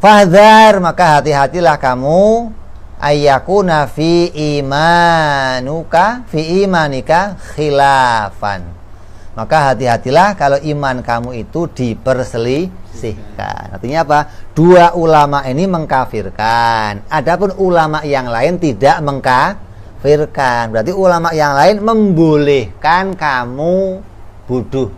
Fahdhar, maka hati-hatilah kamu ayyakuna fi imanika khilafan. Maka hati-hatilah kalau iman kamu itu diperselisihkan. Artinya apa? Dua ulama ini mengkafirkan, adapun ulama yang lain tidak mengkafirkan. Berarti ulama yang lain membolehkan kamu bodoh.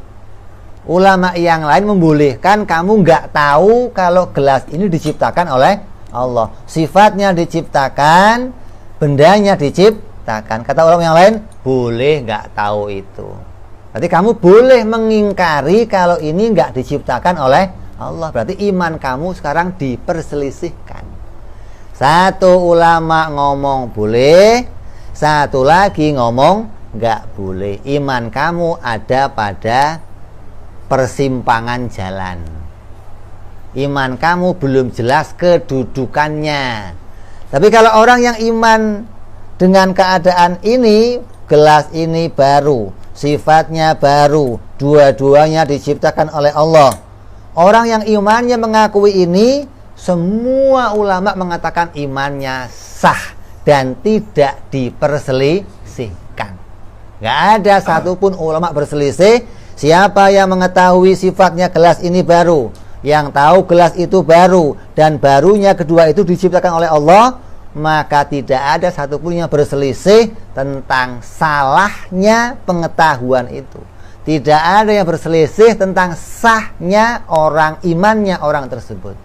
Ulama yang lain membolehkan kamu nggak tahu kalau gelas ini diciptakan oleh Allah. Sifatnya diciptakan, bendanya diciptakan. Kata ulama yang lain, boleh nggak tahu itu. Berarti kamu boleh mengingkari kalau ini nggak diciptakan oleh Allah. Berarti iman kamu sekarang diperselisihkan. Satu ulama ngomong boleh, satu lagi ngomong nggak boleh. Iman kamu ada pada persimpangan jalan. Iman kamu belum jelas kedudukannya. Tapi kalau orang yang iman dengan keadaan ini, gelas ini baru, sifatnya baru, dua-duanya diciptakan oleh Allah. Orang yang imannya mengakui ini, semua ulama mengatakan imannya sah dan tidak diperselisihkan. Gak ada satupun ulama berselisih. Siapa yang mengetahui sifatnya gelas ini baru, yang tahu gelas itu baru, dan barunya kedua itu diciptakan oleh Allah, maka tidak ada satupun yang berselisih tentang salahnya pengetahuan itu. Tidak ada yang berselisih tentang sahnya orang, imannya orang tersebut.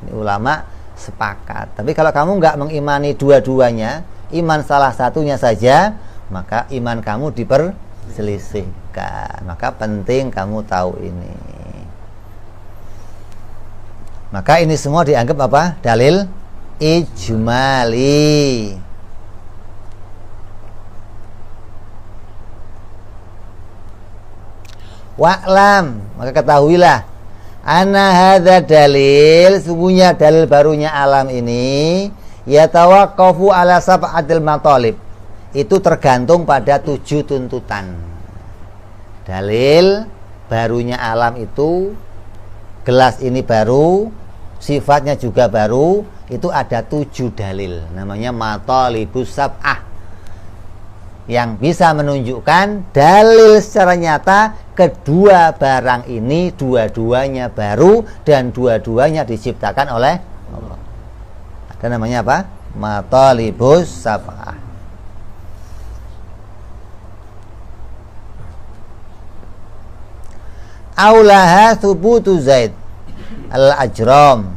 Ini ulama sepakat. Tapi kalau kamu nggak mengimani dua-duanya, iman salah satunya saja, maka iman kamu diperselisihkan. Maka penting kamu tahu ini. Maka ini semua dianggap apa? Dalil ijmali. Wa'lam, maka ketahuilah, anna hadza dalil, sungguhnya dalil barunya alam ini, yatawaqqafu ala sab'atil matalib. Itu tergantung pada 7 tuntutan. Dalil barunya alam itu, gelas ini baru, sifatnya juga baru, itu ada 7 dalil, namanya matalibus sab'ah, yang bisa menunjukkan dalil secara nyata kedua barang ini dua-duanya baru dan dua-duanya diciptakan oleh Allah. Ada namanya apa? Matalibus sab'ah. Aulaha thubutu Zaid al-ajram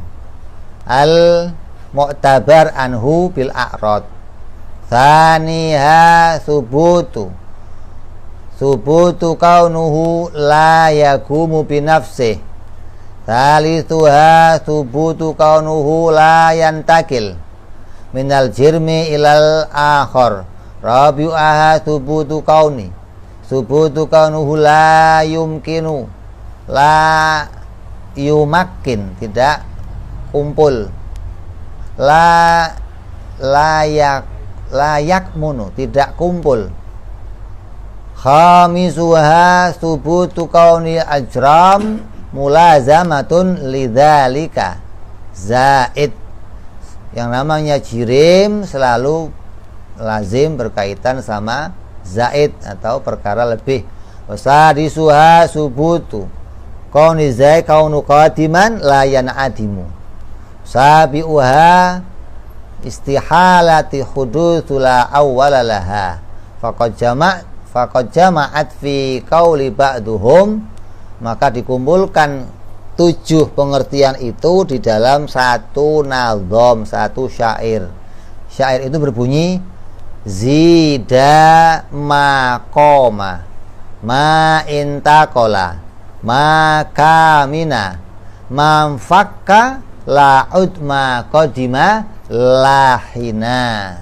al-mu'tabar anhu bil a'rad. Thaniha thubutu kaunuhu la yakumu binafsih. Thalithuha thubutu kaunuhu la yantakil minal jirmi ilal akhar. Rabi'uha thubutu kaunuhu la yumkinu, la yumakin, tidak kumpul, layak munu, tidak kumpul. Khamisuha thubutu kauni ajram mulazamatun lidzalika zaid. Yang namanya jirim selalu lazim berkaitan sama zaid atau perkara lebih. Wasadisuha subutu kauni zaid kaunu qadiman la yanadimu. Sabiuha istihalati hudutsula awwalalaha faqad jama'at fi qauli ba'duhum. Maka dikumpulkan 7 pengertian itu di dalam satu nazom, satu syair. Syair itu berbunyi zida maqama ma intaqala ma kamina man fakka la'ud ma qadima lahina.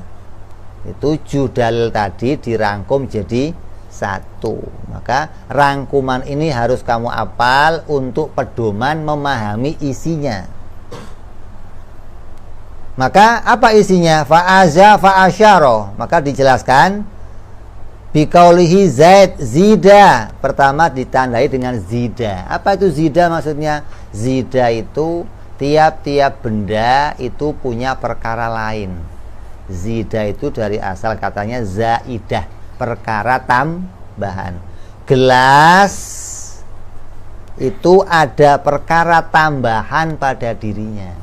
Itu 7 dalil tadi dirangkum jadi satu. Maka rangkuman ini harus kamu hafal untuk pedoman memahami isinya. Maka apa isinya? Fa'aza fa'asyara. Maka dijelaskan biqaulihi zaid zida. Pertama ditandai dengan zida. Apa itu zida maksudnya? Zida itu tiap-tiap benda itu punya perkara lain. Zida itu dari asal katanya zaidah, perkara tambahan. Gelas itu ada perkara tambahan pada dirinya.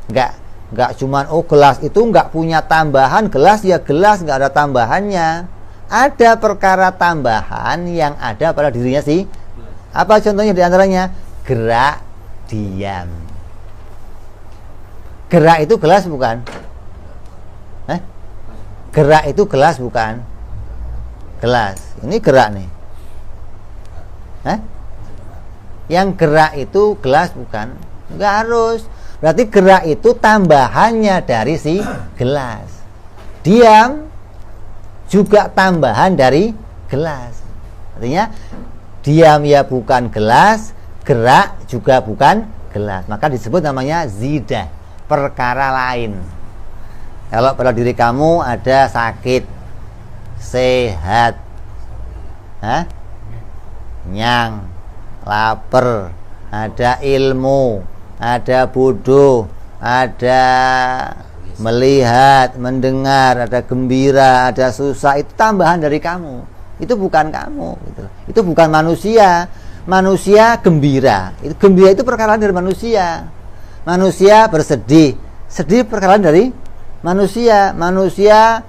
Enggak cuman gelas itu enggak punya tambahan, gelas ya gelas, enggak ada tambahannya. Ada perkara tambahan yang ada pada dirinya sih. Apa contohnya diantaranya? Gerak, diam. Gerak itu gelas bukan? Gerak itu gelas bukan? Gelas. Ini gerak nih. Yang gerak itu gelas bukan? Enggak harus. Berarti gerak itu tambahannya dari si gelas. Diam juga tambahan dari gelas. Artinya diam ya bukan gelas, gerak juga bukan gelas. Maka disebut namanya zidah, perkara lain. Kalau pada diri kamu ada sakit, sehat, nyang, lapar, ada ilmu, ada bodoh, ada melihat, mendengar, ada gembira, ada susah, itu tambahan dari kamu. Itu bukan kamu, gitu. Itu bukan manusia. Manusia gembira. Gembira itu perkara dari manusia. Manusia bersedih, sedih perkara dari manusia. Manusia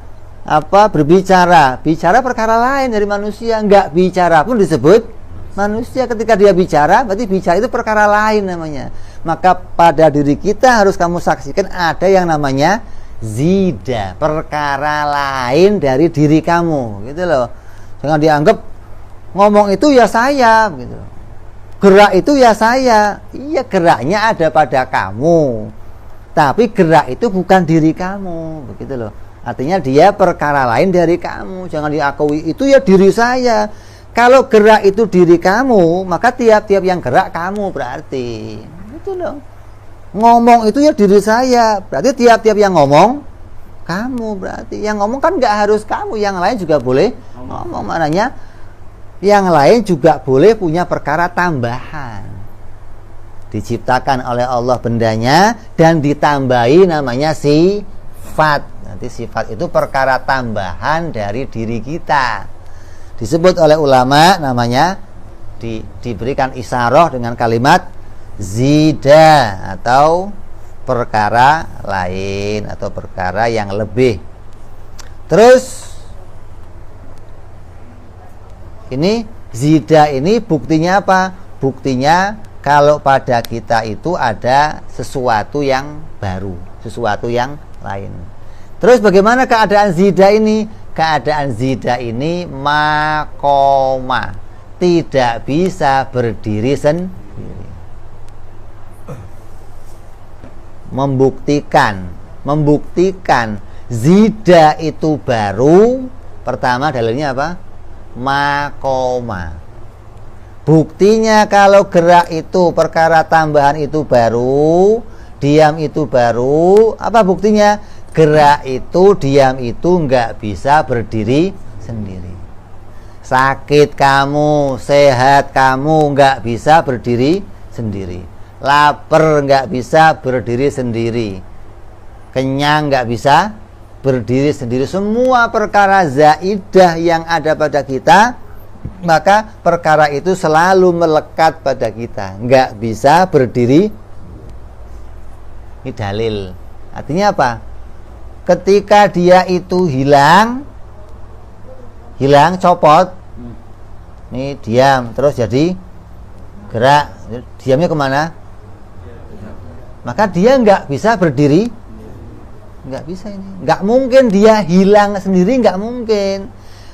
berbicara, bicara perkara lain dari manusia. Enggak bicara pun disebut manusia. Ketika dia bicara, berarti bicara itu perkara lain namanya. Maka pada diri kita harus kamu saksikan ada yang namanya zida, perkara lain dari diri kamu, gitu loh. Jangan dianggap ngomong itu ya saya, gitu. Gerak itu ya saya. Iya, geraknya ada pada kamu, tapi gerak itu bukan diri kamu, begitu loh. Artinya dia perkara lain dari kamu. Jangan diakui itu ya diri saya. Kalau gerak itu diri kamu, maka tiap-tiap yang gerak kamu berarti. Itu loh. Ngomong itu ya diri saya, berarti tiap-tiap yang ngomong kamu berarti. Yang ngomong kan nggak harus kamu, yang lain juga boleh ngomong. Maknanya yang lain juga boleh punya perkara tambahan. Diciptakan oleh Allah bendanya dan ditambahi namanya sifat. Nanti sifat itu perkara tambahan dari diri kita. Disebut oleh ulama namanya diberikan isyarah dengan kalimat zida atau perkara lain atau perkara yang lebih. Terus ini zida ini buktinya apa? Buktinya kalau pada kita itu ada sesuatu yang baru, sesuatu yang lain. Terus bagaimana keadaan zida ini? Keadaan zida ini makoma, tidak bisa berdiri sendiri. Membuktikan zida itu baru. Pertama dalilnya apa? Makoma. Buktinya kalau gerak itu perkara tambahan itu baru, diam itu baru. Apa buktinya? Gerak itu, diam itu nggak bisa berdiri sendiri. Sakit kamu, sehat kamu nggak bisa berdiri sendiri. Lapar nggak bisa berdiri sendiri. Kenyang nggak bisa berdiri sendiri. Semua perkara zaidah yang ada pada kita, maka perkara itu selalu melekat pada kita, nggak bisa berdiri. Ini dalil. Artinya apa? Ketika dia itu hilang, copot, nih diam, terus jadi gerak, diamnya kemana? Maka dia nggak bisa berdiri, nggak bisa ini, nggak mungkin dia hilang sendiri, nggak mungkin.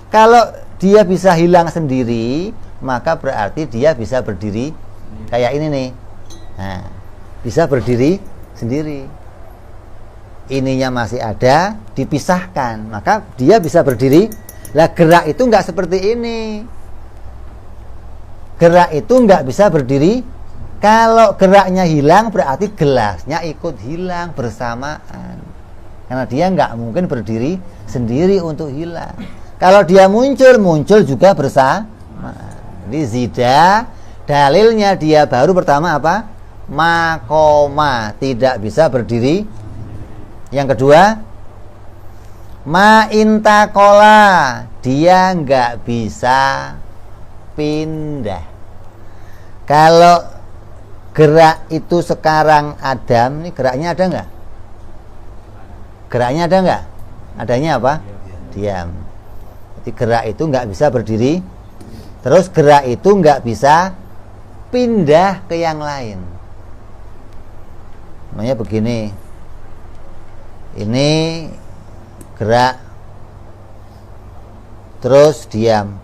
Kalau dia bisa hilang sendiri, maka berarti dia bisa berdiri kayak ini nih. Nah, bisa berdiri sendiri. Ininya masih ada, dipisahkan, maka dia bisa berdiri. Lah gerak itu nggak seperti ini. Gerak itu nggak bisa berdiri. Kalau geraknya hilang berarti gelasnya ikut hilang bersamaan. Karena dia nggak mungkin berdiri sendiri untuk hilang. Kalau dia muncul juga bersamaan. Jadi zida, dalilnya dia baru pertama apa? Makoma, tidak bisa berdiri. Yang kedua, ma'intakola, dia nggak bisa pindah. Kalau gerak itu sekarang Adam, ini geraknya ada nggak? Geraknya ada nggak? Adanya apa? Diam. Jadi gerak itu nggak bisa berdiri. Terus gerak itu nggak bisa pindah ke yang lain. Namanya begini. Ini gerak, terus diam.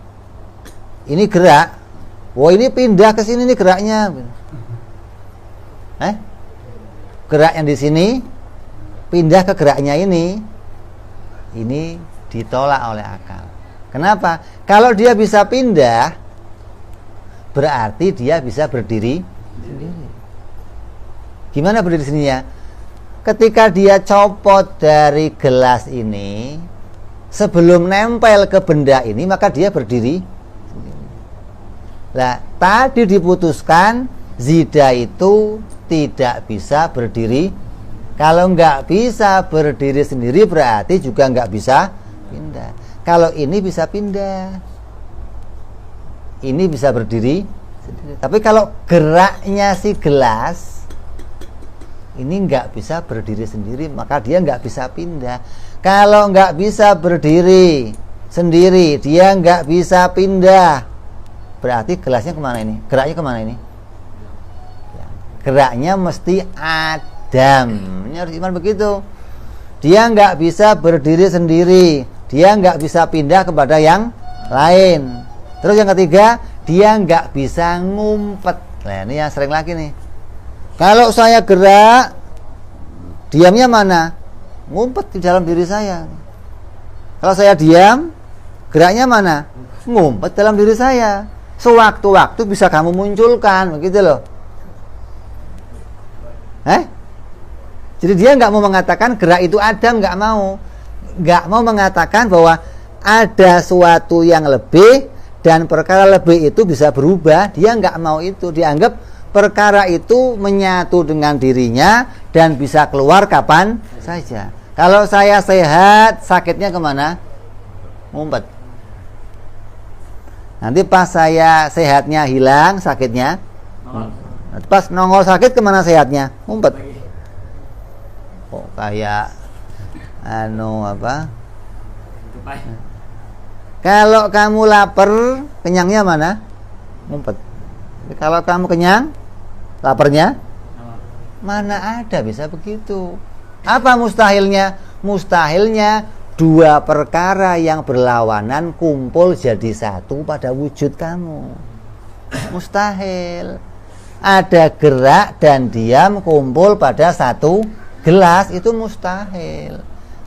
Ini gerak. Wah, ini pindah ke sini nih geraknya. Gerak yang di sini pindah ke geraknya ini ditolak oleh akal. Kenapa? Kalau dia bisa pindah, berarti dia bisa berdiri sendiri. Gimana berdiri sendirinya? Ketika dia copot dari gelas ini, sebelum nempel ke benda ini, maka dia berdiri sendiri. Nah, tadi diputuskan zida itu tidak bisa berdiri. Kalau nggak bisa berdiri sendiri berarti juga nggak bisa pindah. Kalau ini bisa pindah, ini bisa berdiri sendiri. Tapi kalau geraknya si gelas ini nggak bisa berdiri sendiri, maka dia nggak bisa pindah. Kalau nggak bisa berdiri sendiri, dia nggak bisa pindah, berarti gelasnya kemana ini? Geraknya kemana ini? Geraknya mesti Adam. Ini harus iman begitu. Dia nggak bisa berdiri sendiri, dia nggak bisa pindah kepada yang lain. Terus yang ketiga, dia nggak bisa ngumpet. Nah, ini yang sering lagi nih. Kalau saya gerak, diamnya mana? Ngumpet di dalam diri saya. Kalau saya diam, geraknya mana? Ngumpet dalam diri saya. Sewaktu-waktu bisa kamu munculkan, begitu loh. Jadi dia nggak mau mengatakan gerak itu Adam, nggak mau mengatakan bahwa ada suatu yang lebih dan perkara lebih itu bisa berubah. Dia nggak mau itu. Dianggap perkara itu menyatu dengan dirinya dan bisa keluar kapan saja. Kalau saya sehat, sakitnya kemana? Ngumpet. Nanti pas saya sehatnya hilang, sakitnya pas nongol sakit, kemana sehatnya? Ngumpet. Kok kayak kalau kamu lapar, kenyangnya mana? Ngumpet. Kalau kamu kenyang, laparnya mana ada bisa begitu. Apa mustahilnya? Mustahilnya dua perkara yang berlawanan kumpul jadi satu pada wujud kamu. Mustahil. Ada gerak dan diam kumpul pada satu gelas, itu mustahil.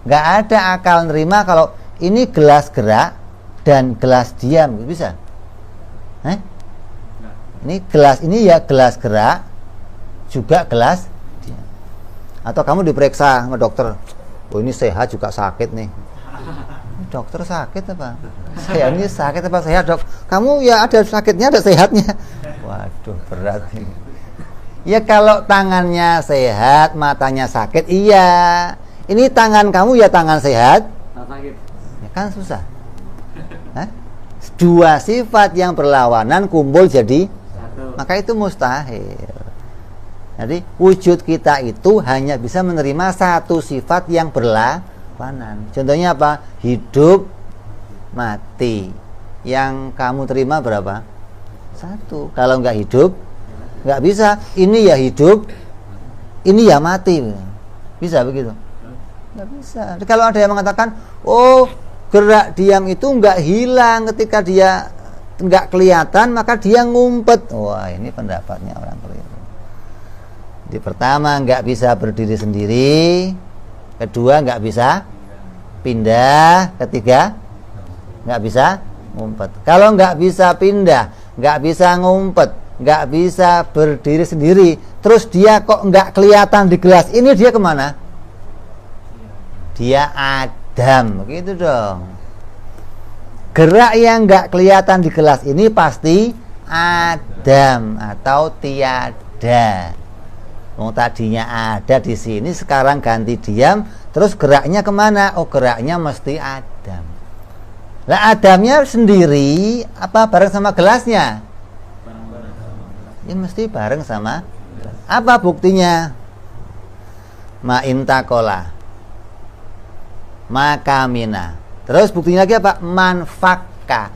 Nggak ada akal nerima kalau ini gelas gerak dan gelas diam, bisa? Ini gelas, ini ya gelas gerak juga gelas diam. Atau kamu diperiksa sama dokter, oh ini sehat juga sakit nih. Dokter sakit apa? Saya ini sakit apa sehat, dok? Kamu ya ada sakitnya ada sehatnya. Waduh, berat ini. Ya kalau tangannya sehat, matanya sakit, iya. Ini tangan kamu ya tangan sehat, sakit. Ya kan susah. Dua sifat yang berlawanan kumpul jadi satu. Maka itu mustahil. Jadi wujud kita itu hanya bisa menerima satu sifat yang berlawanan. Contohnya apa? Hidup, mati. Yang kamu terima berapa? Satu. Kalau nggak hidup, nggak bisa. Ini ya hidup, ini ya mati. Bisa begitu? Nggak bisa. Jadi kalau ada yang mengatakan, oh gerak diam itu nggak hilang ketika dia nggak kelihatan, maka dia ngumpet. Wah, ini pendapatnya orang keliru. Di pertama nggak bisa berdiri sendiri, kedua nggak bisa pindah, ketiga nggak bisa ngumpet. Kalau nggak bisa pindah, nggak bisa ngumpet, nggak bisa berdiri sendiri, terus dia kok nggak kelihatan di gelas ini, dia kemana? Dia Adam, begitu dong. Gerak yang nggak kelihatan di gelas ini pasti Adam atau tiada. Tadinya ada di sini, sekarang ganti diam, terus geraknya kemana? Oh, geraknya mesti Adam. Lah Adamnya sendiri apa bareng sama gelasnya? Ya mesti bareng sama. Apa buktinya? Ma'intakola, makamina. Terus buktinya lagi apa? Manfakka.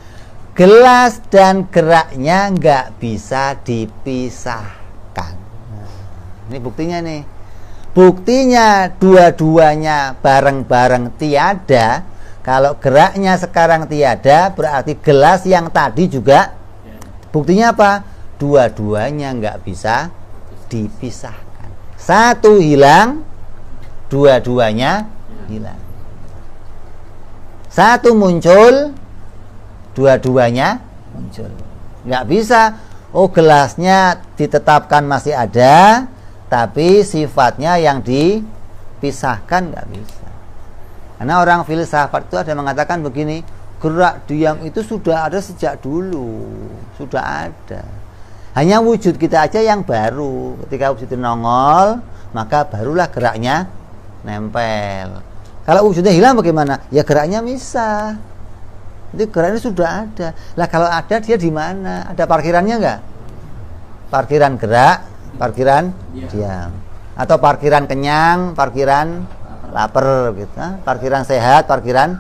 Gelas dan geraknya nggak bisa dipisahkan. Ini buktinya nih. Buktinya dua-duanya bareng-bareng tiada. Kalau geraknya sekarang tiada, berarti gelas yang tadi juga. Buktinya apa? Dua-duanya nggak bisa dipisahkan. Satu hilang, dua-duanya hilang. Satu muncul, dua-duanya muncul. Nggak bisa. Oh, gelasnya ditetapkan masih ada, tapi sifatnya yang dipisahkan nggak bisa. Karena orang filsafat itu ada yang mengatakan begini, gerak diam itu sudah ada sejak dulu, sudah ada. Hanya wujud kita aja yang baru. Ketika wujud itu nongol, maka barulah geraknya nempel. Kalau wujudnya hilang bagaimana? Ya geraknya misah. Itu geraknya sudah ada. Lah kalau ada, dia di mana? Ada parkirannya nggak? Parkiran gerak, parkiran diam, atau parkiran kenyang, parkiran lapar gitu. Parkiran sehat, parkiran.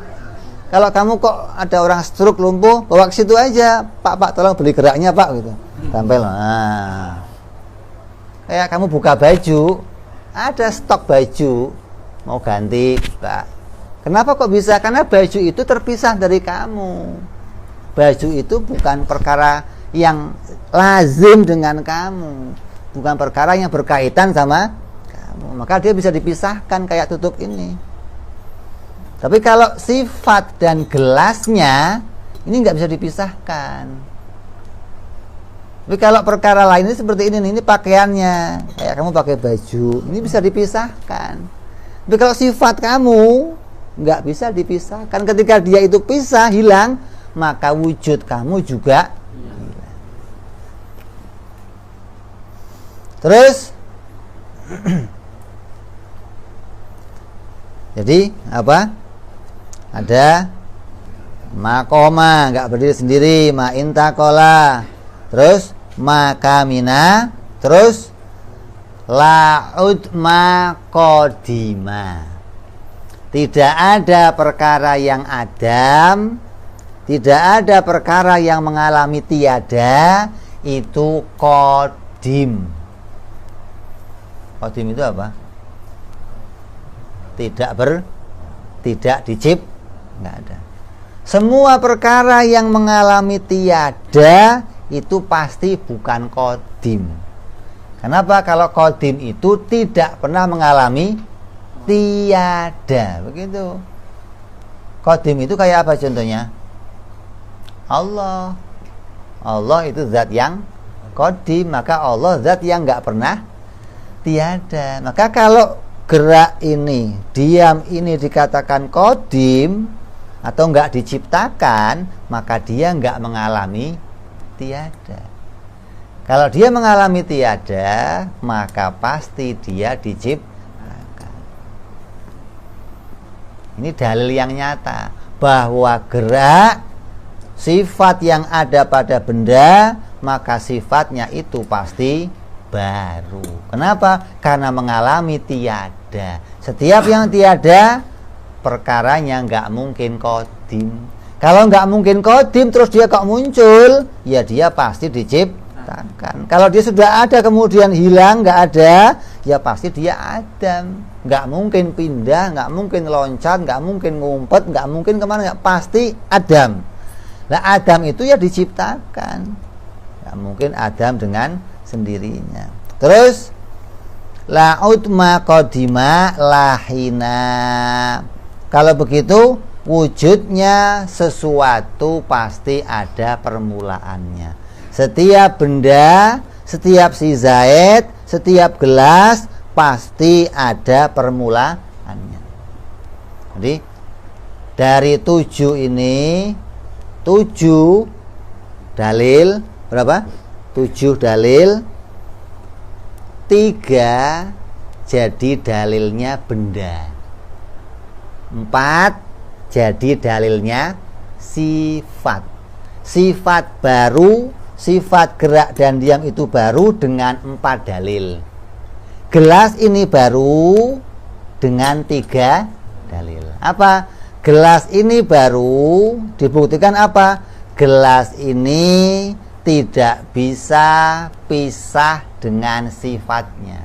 Kalau kamu kok ada orang stroke lumpuh, bawa ke situ aja, Pak tolong beli geraknya Pak gitu. Tampil. Nah. Kayak kamu buka baju, ada stok baju, mau ganti, Pak. Kenapa kok bisa? Karena baju itu terpisah dari kamu. Baju itu bukan perkara yang lazim dengan kamu, bukan perkara yang berkaitan sama kamu. Maka dia bisa dipisahkan kayak tutup ini. Tapi kalau sifat dan gelasnya ini nggak bisa dipisahkan. Tapi kalau perkara lain ini seperti ini pakaiannya, kayak kamu pakai baju, ini bisa dipisahkan. Tapi kalau sifat kamu nggak bisa dipisahkan. Ketika dia itu pisah, hilang, maka wujud kamu juga hilang. Terus jadi apa? Ada makoma, nggak berdiri sendiri, ma'intakola, terus makamina, terus la'ud makodima. Tidak ada perkara yang adam, tidak ada perkara yang mengalami tiada, itu kodim. Kodim itu apa? Tidak dicip, nggak ada. Semua perkara yang mengalami tiada itu pasti bukan kodim. Kenapa? Kalau kodim itu tidak pernah mengalami tiada, begitu. Kodim itu kayak apa contohnya? Allah. Allah itu zat yang kodim, maka Allah zat yang nggak pernah tiada. Maka kalau gerak ini, diam ini dikatakan kodim atau enggak diciptakan, maka dia enggak mengalami tiada. Kalau dia mengalami tiada, maka pasti dia diciptakan. Ini dalil yang nyata bahwa gerak sifat yang ada pada benda, maka sifatnya itu pasti baru. Kenapa? Karena mengalami tiada. Setiap yang tiada, perkaranya nggak mungkin kodim. Kalau nggak mungkin kodim, terus dia kok muncul, ya dia pasti diciptakan. Kalau dia sudah ada kemudian hilang, nggak ada, ya pasti dia adam. Nggak mungkin pindah, nggak mungkin loncat, nggak mungkin ngumpet, nggak mungkin kemana, nggak, pasti adam. Nah adam itu ya diciptakan. Nggak mungkin adam dengan sendirinya. Terus La'ud ma qadima lahina. Kalau begitu wujudnya sesuatu pasti ada permulaannya. Setiap benda, setiap si Zaid, setiap gelas pasti ada permulaannya. Jadi dari 7 ini 7 dalil, berapa? 7 dalil, 3 jadi dalilnya benda, 4 jadi dalilnya sifat. Sifat baru, sifat gerak dan diam itu baru dengan 4 dalil. Gelas ini baru dengan 3 dalil. Apa? Gelas ini baru dibuktikan apa? Gelas ini tidak bisa pisah dengan sifatnya.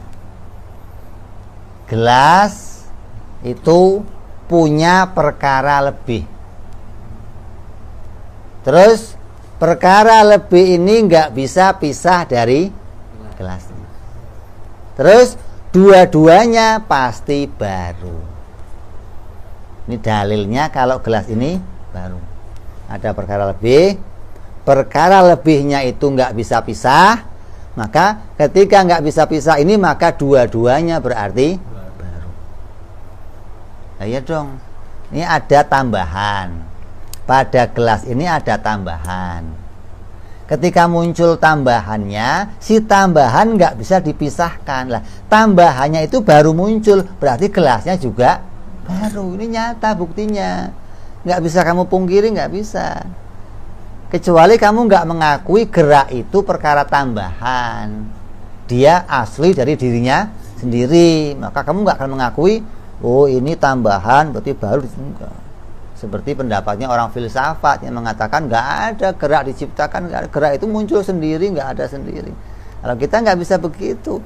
Gelas itu punya perkara lebih. Terus perkara lebih ini nggak bisa pisah dari gelasnya. Terus dua-duanya pasti baru. Ini dalilnya kalau gelas ini baru. Ada perkara lebih. Perkara lebihnya itu nggak bisa pisah. Maka ketika nggak bisa pisah ini, maka dua-duanya berarti baru. Nah, ya dong. Ini ada tambahan. Pada gelas ini ada tambahan. Ketika muncul tambahannya, si tambahan nggak bisa dipisahkan. Lah, tambahannya itu baru muncul, berarti gelasnya juga baru. Ini nyata buktinya. Nggak bisa kamu pungkiri, nggak bisa. Kecuali kamu nggak mengakui gerak itu perkara tambahan. Dia asli dari dirinya sendiri. Maka kamu nggak akan mengakui, oh ini tambahan berarti baru. Enggak. Seperti pendapatnya orang filsafat yang mengatakan nggak ada gerak diciptakan, nggak ada. Gerak itu muncul sendiri, nggak ada sendiri. Kalau kita nggak bisa begitu.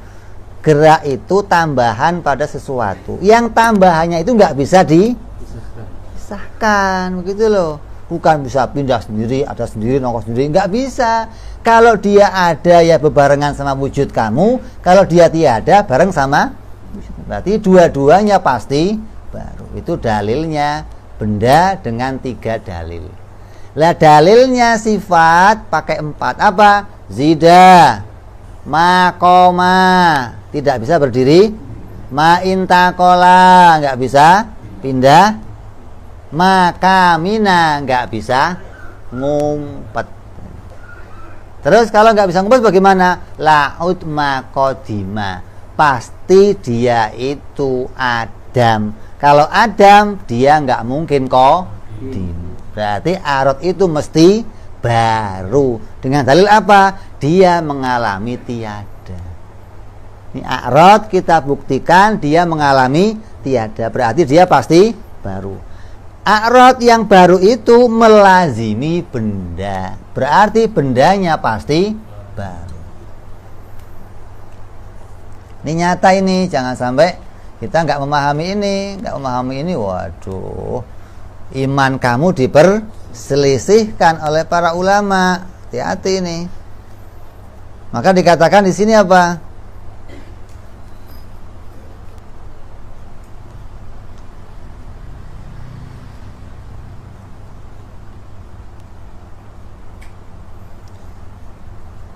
Gerak itu tambahan pada sesuatu. Yang tambahannya itu nggak bisa dipisahkan, begitu loh. Bukan bisa pindah sendiri, ada sendiri, nongkrong sendiri, nggak bisa. Kalau dia ada ya bebarengan sama wujud kamu, kalau dia tiada bareng sama wujud. Berarti dua-duanya pasti baru. Itu dalilnya benda dengan 3 dalil. Lah dalilnya sifat pakai 4. Apa? Zida, makoma, tidak bisa berdiri. Ma'intakola, nggak bisa pindah. Makamina, nggak bisa ngumpet. Terus kalau nggak bisa ngumpet bagaimana? La'ud makodima, pasti dia itu Adam. Kalau Adam, dia nggak mungkin kodim. Berarti arad itu mesti baru. Dengan dalil apa? Dia mengalami tiada. Ini arad kita buktikan dia mengalami tiada. Berarti dia pasti baru. Arad yang baru itu melazimi benda. Berarti bendanya pasti baru. Ini nyata ini, jangan sampai kita nggak memahami ini, waduh, iman kamu diperselisihkan oleh para ulama. Hati-hati ini. Maka dikatakan di sini apa?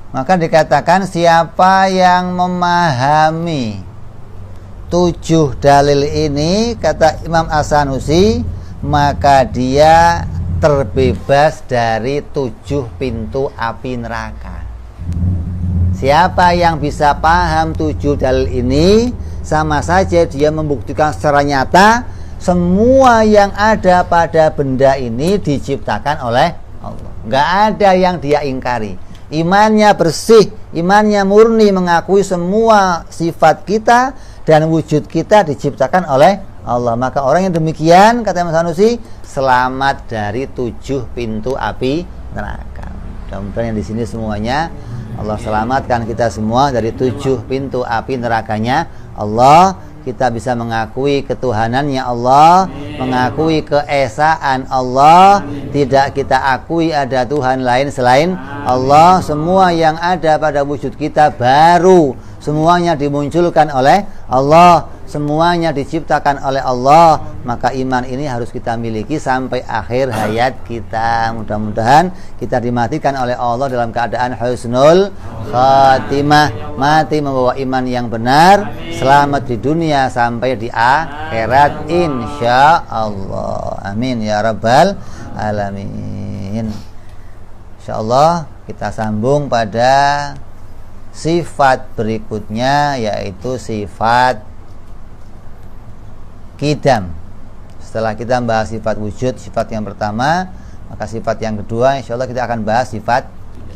Maka dikatakan siapa yang memahami 7 dalil ini, kata Imam As-Sanusi, maka dia terbebas dari 7 pintu api neraka. Siapa yang bisa paham 7 dalil ini, sama saja dia membuktikan secara nyata semua yang ada pada benda ini diciptakan oleh Allah. Nggak ada yang dia ingkari. Imannya bersih, imannya murni, mengakui semua sifat kita dan wujud kita diciptakan oleh Allah. Maka orang yang demikian, kata Imam Sanusi, selamat dari 7 pintu api neraka. Mudah-mudahan yang di sini semuanya Allah selamatkan kita semua dari 7 pintu api nerakanya Allah. Kita bisa mengakui ketuhanannya Allah, mengakui keesaan Allah, tidak kita akui ada Tuhan lain selain Allah. Semua yang ada pada wujud kita baru, semuanya dimunculkan oleh Allah, semuanya diciptakan oleh Allah. Maka iman ini harus kita miliki sampai akhir hayat kita. Mudah-mudahan kita dimatikan oleh Allah dalam keadaan husnul khatimah, mati membawa iman yang benar, selamat di dunia sampai di akhirat insyaallah. Amin ya rabbal alamin. Insyaallah kita sambung pada sifat berikutnya, yaitu sifat qidam. Setelah kita bahas sifat wujud, sifat yang pertama, maka sifat yang kedua insyaallah kita akan bahas sifat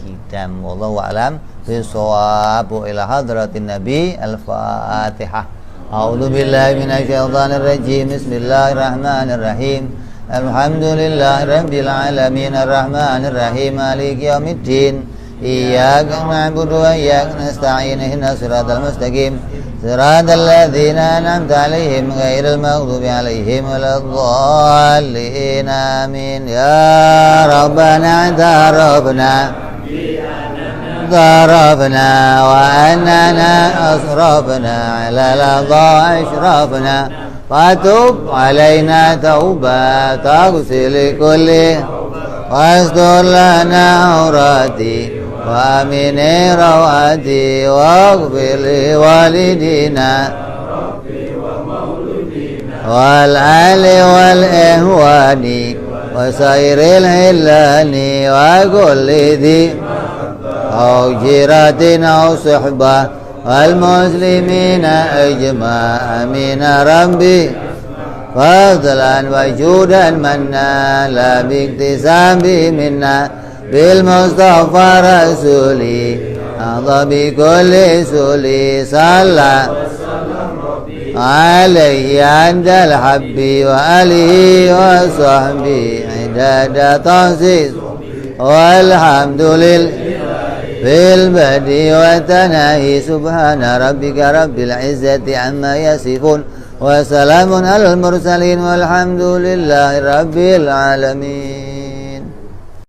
qidam. Wallahu a'lam bishawab. Ila hadratin nabi. Al-Fatihah. A'udzu billahi minasyaitonir rajim. Bismillahirrahmanirrahim. Alhamdulillahirabbil alamin arrahmanir rahim maliki yaumiddin. Iyyaka na'budu wa iyyaka nasta'in ihdinas siratal mustaqim siratal ladzina an'amta 'alaihim ghairil maghdubi 'alaihim waladdallin. Amin. Ya Rabbana ضربنا وأننا أسرفنا على الأضاء أشرفنا فتب علينا توبة تغسل كل واستر لنا عوراتي وأمن رواتي واغفر لوالدينا والآل والإخوان وسائر الهلان وكل ذي أو جيرة أو صحبة والمسلمين أجمع. آمين ربي فضلا وجودا منا لا باكتساب منا بالمصطفى رسولي أعظم بكل سولي صلى عليه عند الحب وآله وصحبه عدد تنسيس والحمد لله بالبدء والتناهي. سبحان ربك رب العزة عما يصفون وسلام على المرسلين والحمد لله رب العالمين.